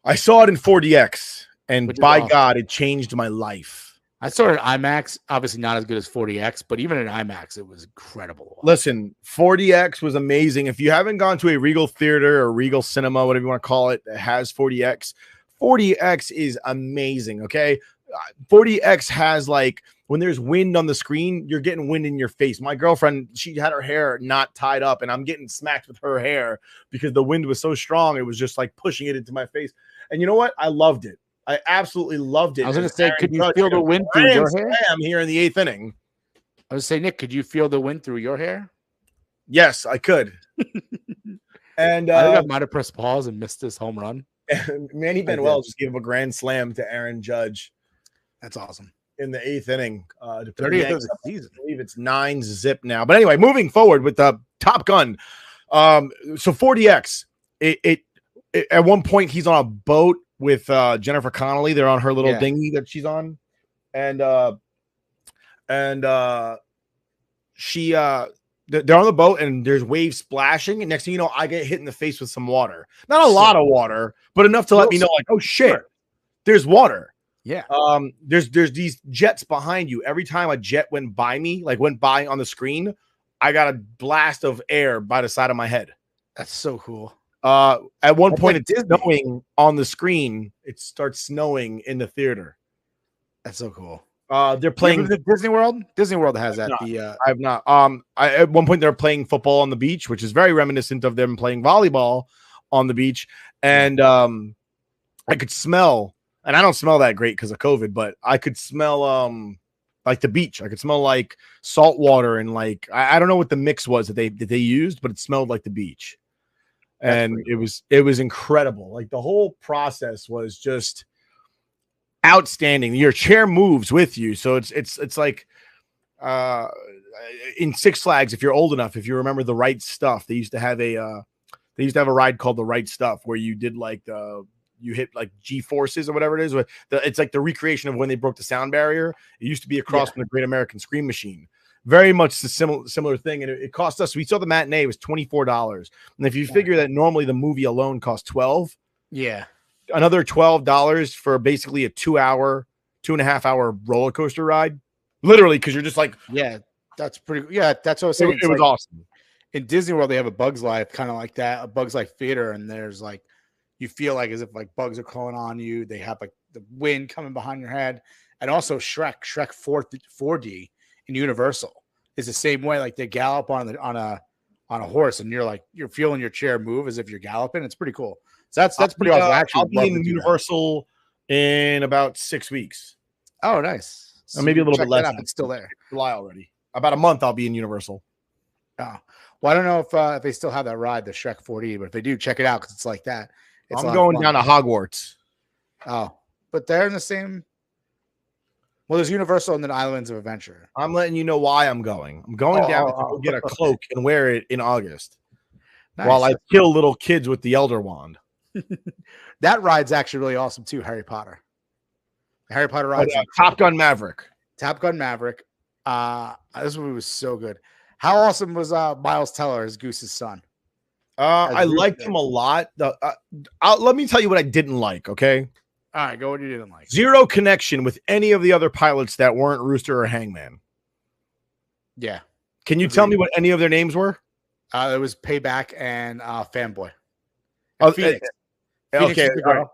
I saw it in 4DX, and Which is by awesome. God, it changed my life. I saw it in IMAX. Obviously, not as good as 40X, but even in IMAX, it was incredible. Listen, 4DX was amazing. If you haven't gone to a Regal Theater or Regal Cinema, whatever you want to call it, that has 40X, 40X is amazing. Okay. 40X has like when there's wind on the screen, you're getting wind in your face. My girlfriend, she had her hair not tied up, and I'm getting smacked with her hair because the wind was so strong. It was just like pushing it into my face. And you know what? I loved it. I absolutely loved it. I was going to And say, Aaron could you Judge feel the hit a wind through your grand hair? slam here in the 8th inning? I was saying, Nick, could you feel the wind through your hair? Yes, I could. And I think I might have pressed pause and missed this home run. Manny did. Banuelos just gave a grand slam to Aaron Judge That's awesome. in the 8th inning. To put the 30th of Yankees the up. season. I believe it's 9-0 now. But anyway, moving forward with the Top Gun. So 40X, it at one point he's on a boat with Jennifer Connelly. They're on her little dinghy that she's on, and she they're on the boat and there's waves splashing, and next thing you know, I get hit in the face with some water. Not a lot of water, but enough to let me know, like, oh shit, there's water. Yeah. There's these jets behind you. Every time a jet went by me, like went by on the screen, I got a blast of air by the side of my head. That's so cool. At one That's point, like it's Disney. snowing on the screen. It starts snowing in the theater. That's so cool. They're playing. The Disney World. Disney World has that. not. The I have not. At one point they're playing football on the beach, which is very reminiscent of them playing volleyball on the beach. And I could smell, and I don't smell that great because of COVID, but I could smell like the beach. I could smell like salt water and like I don't know what the mix was that they used, but it smelled like the beach. And it was incredible. Like the whole process was just outstanding. Your chair moves with you, so it's like in Six Flags, if you're old enough, if you remember The Right Stuff, they used to have a ride called The Right Stuff where you did like you hit like G forces or whatever it is. It's like the recreation of when they broke the sound barrier. It used to be across from the Great American Scream Machine. Very much the similar thing, and it cost us. We saw the matinee, it was $24, and if you figure that normally the movie alone costs $12, another $12 for basically a 2.5 hour roller coaster ride, literally, because you're just like, that's pretty. Yeah, that's what I was saying. It was awesome. In Disney World, they have a Bug's Life, kind of like that, a Bug's Life theater, and there's like you feel like as if like bugs are crawling on you. They have like the wind coming behind your head, and also Shrek 4D. In Universal is the same way. Like they gallop on a horse, and you're feeling your chair move as if you're galloping. It's pretty cool. So that's pretty awesome. Actually, I'll be in Universal in about 6 weeks. Oh, nice. Or maybe a little bit less. It's still there. July already. About a month, I'll be in Universal. Oh, well, I don't know if they still have that ride, the Shrek 4D, but if they do, check it out because it's like that. I'm going down to Hogwarts. Oh, but they're in the same. Well, there's Universal and then Islands of Adventure. I'm letting you know why I'm going. I'm going down to get a cloak and wear it in August while I kill little kids with the Elder Wand. That ride's actually really awesome too. Harry Potter. The Harry Potter ride. Top Gun Maverick. Top Gun Maverick. This movie was so good. How awesome was Miles Teller as Goose's son? I liked him a lot. Let me tell you what I didn't like. Okay. All right, go what you didn't like. Zero connection with any of the other pilots that weren't Rooster or Hangman. Yeah. Can you tell me what any of their names were? It was Payback and Fanboy. Oh, Phoenix. Okay. All right.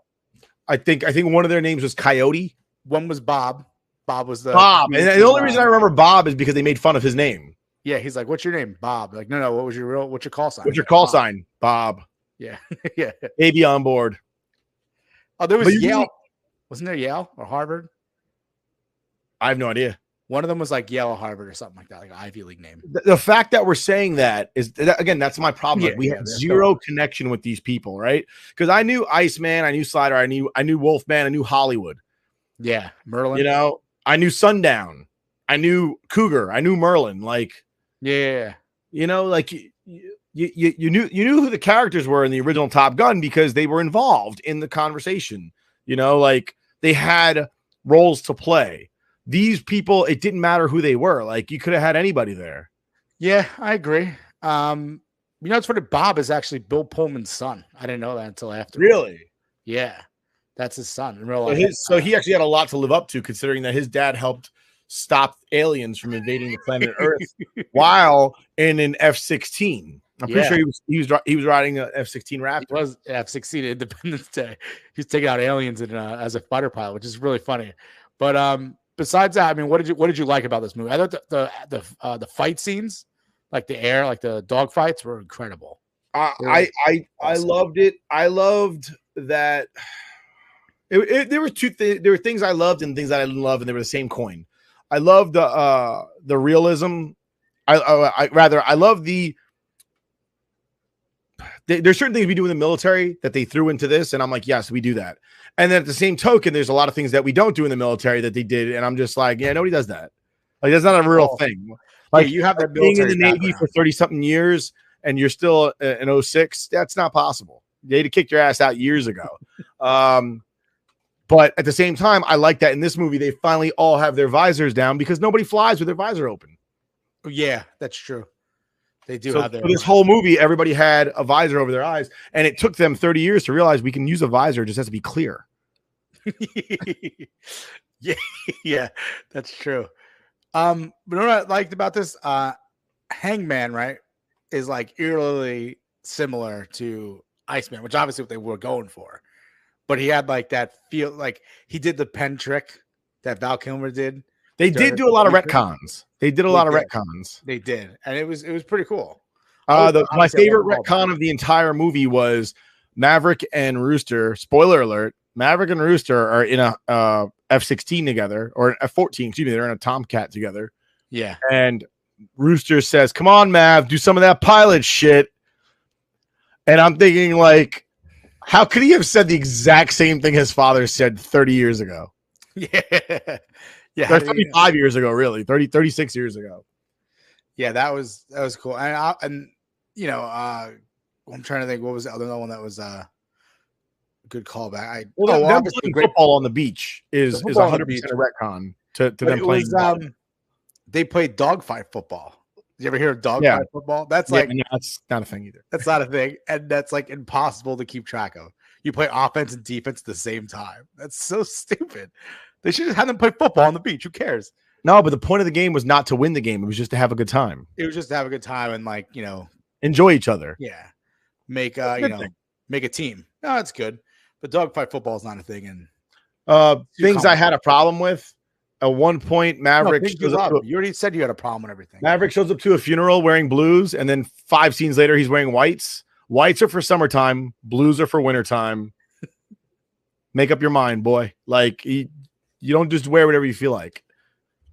I think one of their names was Coyote. One was Bob. Bob was the Bob. And the only reason I remember Bob is because they made fun of his name. Yeah, he's like, "What's your name, Bob?" Like, no. What's your call sign? What's your call sign, Bob? Yeah, yeah. Baby on board. Oh, there was Yale. Wasn't there Yale or Harvard? I have no idea. One of them was like Yale or Harvard or something like that, like an Ivy League name. The fact that we're saying that is, again, that's my problem. Yeah, we have zero connection with these people, right? Because I knew Iceman, I knew Slider, I knew Wolfman, I knew Hollywood. Yeah, Merlin. You know, I knew Sundown, I knew Cougar, I knew Merlin. Like, yeah, you know, like you knew who the characters were in the original Top Gun because they were involved in the conversation. You know, like they had roles to play. These people, it didn't matter who they were. Like you could have had anybody there. Yeah, I agree. You know, it's funny. Bob is actually Bill Pullman's son. I didn't know that until after. Really? Yeah, that's his son in real life. So he actually had a lot to live up to, considering that his dad helped stop aliens from invading the planet Earth while in an F-16. I'm pretty sure he was riding an F-16 Raptor. He was F-16 Independence Day. He's taking out aliens as a fighter pilot, which is really funny. But besides that, I mean, what did you like about this movie? I thought the fight scenes, like the air, like the dog fights, were incredible. I loved it. I loved that. There were there were things I loved and things that I didn't love, and they were the same coin. I loved the realism. I love the. There's certain things we do in the military that they threw into this, and I'm like, yes, we do that. And then at the same token, there's a lot of things that we don't do in the military that they did, and I'm just like, yeah, nobody does that. Like that's not a real thing. Like you have that being in the Navy for 30-something years, and you're still in 06. That's not possible. They had to kick your ass out years ago. But at the same time, I like that in this movie they finally all have their visors down because nobody flies with their visor open. Yeah, that's true. They do have their. For this whole movie, everybody had a visor over their eyes, and it took them 30 years to realize we can use a visor. It just has to be clear. yeah, that's true. But you know what I liked about this? Hangman, right, is like eerily similar to Iceman, which obviously what they were going for. But he had like that feel, like he did the pen trick that Val Kilmer did. They did do a lot of retcons. They did a lot of retcons. They did, and it was pretty cool. My favorite retcon of the entire movie was Maverick and Rooster. Spoiler alert: Maverick and Rooster are in a F-16 together, or an F-14. Excuse me, they're in a Tomcat together. Yeah, and Rooster says, "Come on, Mav, do some of that pilot shit." And I'm thinking, like, how could he have said the exact same thing his father said 30 years ago? Yeah. Yeah, 35 years ago, really, 36 years ago. Yeah, that was cool. And you know, I'm trying to think what was the other one that was a good callback. Them playing football on the beach is 100% a retcon to them playing. They played dogfight football. Did you ever hear of dogfight football? That's that's not a thing either. That's not a thing, and that's like impossible to keep track of. You play offense and defense at the same time. That's so stupid. They should just have them play football on the beach. Who cares? No, but the point of the game was not to win the game. It was just to have a good time. It was just to have a good time and, like, you know, enjoy each other. Yeah. Make make a team. No, it's good. But dogfight football is not a thing. And things I had a problem with. At one point, Maverick shows up. You already said you had a problem with everything. Maverick shows up to a funeral wearing blues, and then 5 scenes later, he's wearing whites. Whites are for summertime. Blues are for wintertime. Make up your mind, boy. Like, you don't just wear whatever you feel like.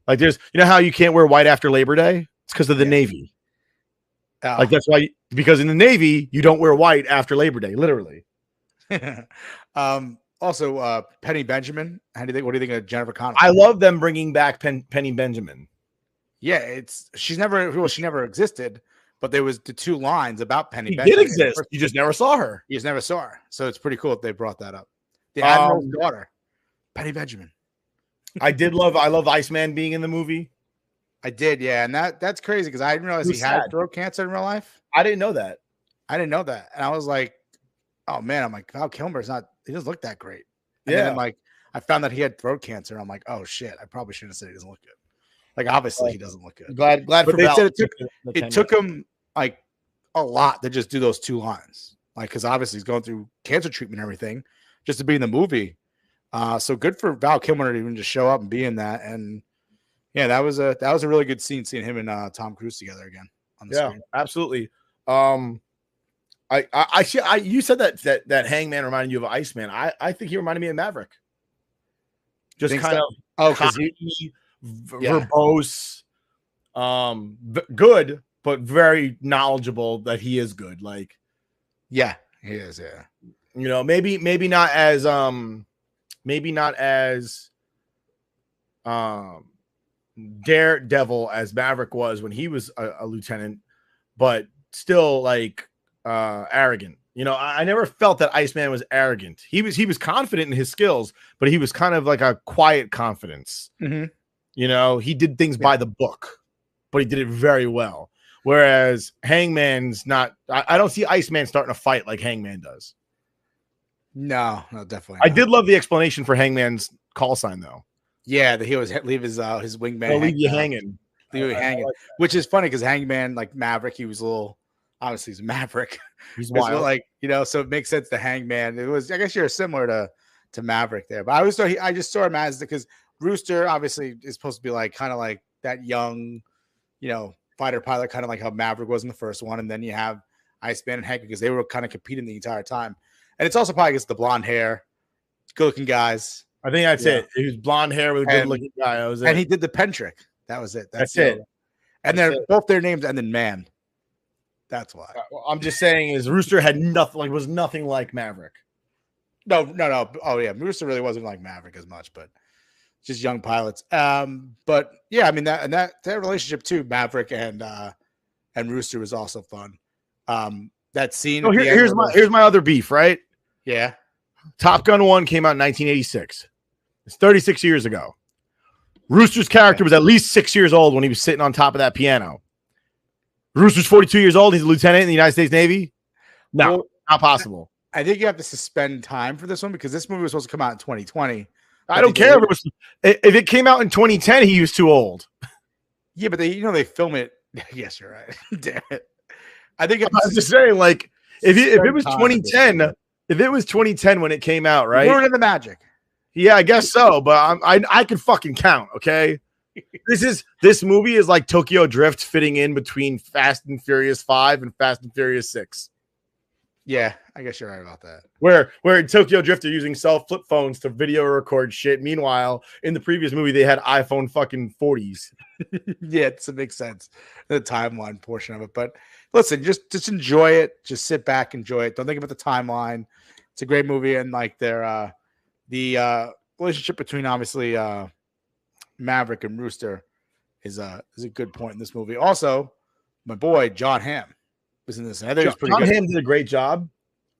Like there's, you know how you can't wear white after Labor Day? It's because of the Navy. Like that's why, because in the Navy, you don't wear white after Labor Day, literally. Also, Penny Benjamin. What do you think of Jennifer Connelly? I love them bringing back Penny Benjamin. Yeah, she never existed, but there was the 2 lines about Penny Benjamin. Did exist. You just never saw her. You just never saw her. So it's pretty cool if they brought that up. The Admiral's daughter, Penny Benjamin. I love Iceman being in the movie. I did, yeah, and that's crazy because I didn't realize It he was had sad. throat cancer in real life. I didn't know that. I didn't know that, and I was like, "Oh man!" I'm like, "Val Kilmer's not. He doesn't look that great." And then Yeah. I'm like, I found that he had throat cancer. I'm like, "Oh shit! I probably shouldn't have said he doesn't look good." Like, obviously, he doesn't look good. Glad But for they Val. said the it 10 took minutes. him like a lot to just do those 2 lines, like because obviously he's going through cancer treatment and everything, just to be in the movie. So good for Val Kilmer to even just show up and be in that. And yeah, that was a really good scene seeing him and Tom Cruise together again on the screen. Absolutely. You said that Hangman reminded you of Iceman. I think he reminded me of Maverick. Just Think kind so? of because verbose, good, but very knowledgeable that he is good. Like, yeah, he is. Yeah, you know, maybe not as daredevil as Maverick was when he was a lieutenant, but still like arrogant. You know, I never felt that Iceman was arrogant. He was confident in his skills, but he was kind of like a quiet confidence. mm-hmm. You know, he did things by the book, but he did it very well. Whereas Hangman's not. I don't see Iceman starting a fight like Hangman does. No, definitely. I did love the explanation for Hangman's call sign, though. Yeah, that he was leave his wingman. They'll leave you hanging. Leave you hanging, like which is funny because Hangman, like Maverick, he was a little. Obviously, he's Maverick. He's wild. Like, you know, so it makes sense to Hangman. It was, I guess, you're similar to Maverick there, but I always thought I just saw him as because Rooster obviously is supposed to be like kind of like that young, you know, fighter pilot, kind of like how Maverick was in the first one, and then you have Iceman and Hank because they were kind of competing the entire time, and it's also probably because the blonde hair, good-looking guys. I think that's it. He was blonde hair with a good-looking guy. That was it. And he did the pen trick. That was it. That's it. And they're both their names and then man. That's why. I'm just saying is Rooster had nothing, like was nothing like Maverick. No. Oh yeah, Rooster really wasn't like Maverick as much, but just young pilots. But yeah, I mean that relationship too, Maverick and Rooster was also fun. That scene. Oh, here's my other beef, right? Yeah. Top Gun 1 came out in 1986. It's 36 years ago. Rooster's character was at least 6 years old when he was sitting on top of that piano. Rooster's 42 years old. He's a lieutenant in the United States Navy. No, well, not possible. I think you have to suspend time for this one because this movie was supposed to come out in 2020. I don't care if it came out in 2010. He was too old. Yeah, but they film it. Yes, you're right. Damn it. I think I'm just saying, like, if it was 2010, if it was 2010 when it came out, right? We're in the magic. Yeah, I guess so. But I can fucking count. Okay. This movie is like Tokyo Drift fitting in between Fast and Furious 5 and Fast and Furious 6. Yeah, I guess you're right about that. Where in Tokyo Drift they're using cell flip phones to video record shit. Meanwhile, in the previous movie they had iPhone fucking 40s. Yeah, it makes sense. The timeline portion of it. But listen, just enjoy it. Just sit back, enjoy it. Don't think about the timeline. It's a great movie, and like the relationship between obviously Maverick and Rooster is a good point in this movie. Also, my boy John Hamm was in this. And I think it was pretty good. John Hamm did a great job.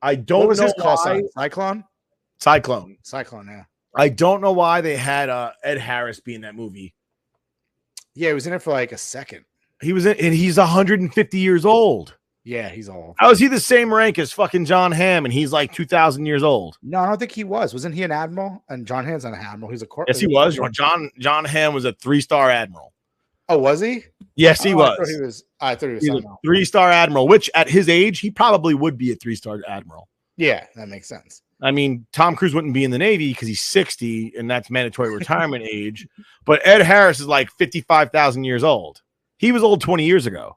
I don't know his call why. sign? Cyclone. Yeah. I don't know why they had Ed Harris be in that movie. Yeah, he was in it for like a second. He was in, and he's 150 years old. Yeah, he's old. How is he the same rank as fucking John Hamm, and he's like 2,000 years old? No, I don't think he was. Wasn't he an admiral? And John Hamm's not an admiral. He's a corporal. Yes, he was. John Hamm was a 3-star admiral. Oh, was he? Yes, he was. I thought he was a 3-star admiral, which at his age, he probably would be a 3-star admiral. Yeah, that makes sense. I mean, Tom Cruise wouldn't be in the Navy because he's 60 and that's mandatory retirement age. But Ed Harris is like 55,000 years old. He was old 20 years ago.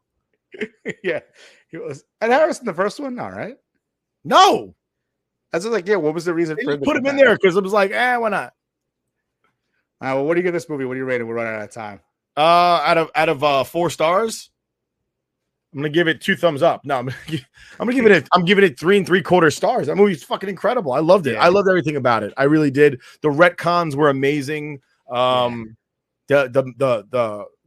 Yeah, he was. Ed Harris in the first one? All right. No. I was like, yeah, what was the reason for put him in there? Because it was like, why not? Well, what do you give this movie? What do you rate it? We're running out of time. Out of 4 stars, I'm gonna give it 2 thumbs up. No, I'm giving it 3 3/4 stars. That movie's fucking incredible. I loved it. Yeah. I loved everything about it. I really did. The retcons were amazing. The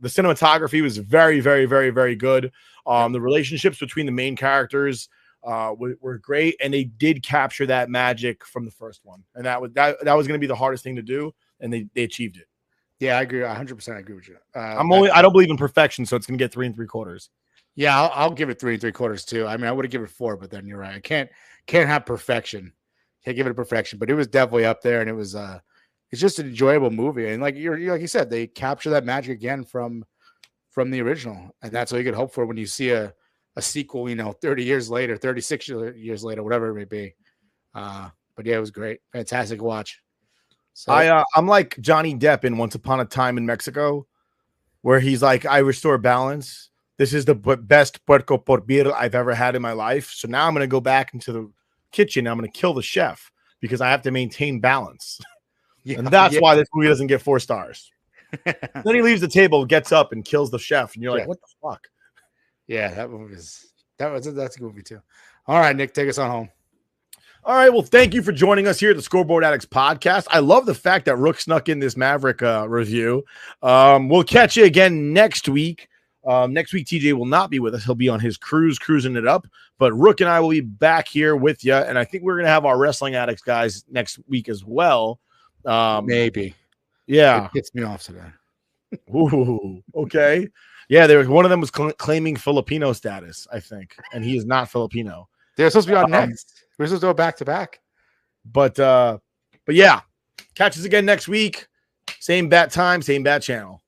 cinematography was very, very, very, very good. The relationships between the main characters were great, and they did capture that magic from the first one. And that was going to be the hardest thing to do, and they achieved it. Yeah, I agree. 100% agree with you. I don't believe in perfection, so it's gonna get 3 3/4. Yeah, I'll give it 3 3/4 too. I mean, I would have given it 4, but then you're right. I can't have perfection. Can't give it a perfection, but it was definitely up there, and it was it's just an enjoyable movie. And like like you said, they capture that magic again from the original, and that's what you could hope for when you see a sequel. 30 years later, 36 years later, whatever it may be. But yeah, it was great, fantastic watch. So I'm like Johnny Depp in Once Upon a Time in Mexico, where he's like, I restore balance. This is the best puerco porbil I've ever had in my life. So now I'm going to go back into the kitchen. I'm going to kill the chef because I have to maintain balance. yeah, And that's why this movie doesn't get 4 stars. Then he leaves the table, gets up, and kills the chef. And you're like, what the fuck? Yeah, that's a good movie too. All right, Nick, take us on home. All right. Well, thank you for joining us here at the Scoreboard Addicts podcast. I love the fact that Rook snuck in this Maverick review. We'll catch you again next week. Next week, TJ will not be with us. He'll be on his cruise, cruising it up. But Rook and I will be back here with you. And I think we're going to have our Wrestling Addicts guys next week as well. Maybe. Yeah. It gets me off today. Ooh, okay. Yeah, one of them was claiming Filipino status, I think. And he is not Filipino. They're supposed to be on next. We're supposed to go back to back. But yeah. Catch us again next week. Same bat time, same bat channel.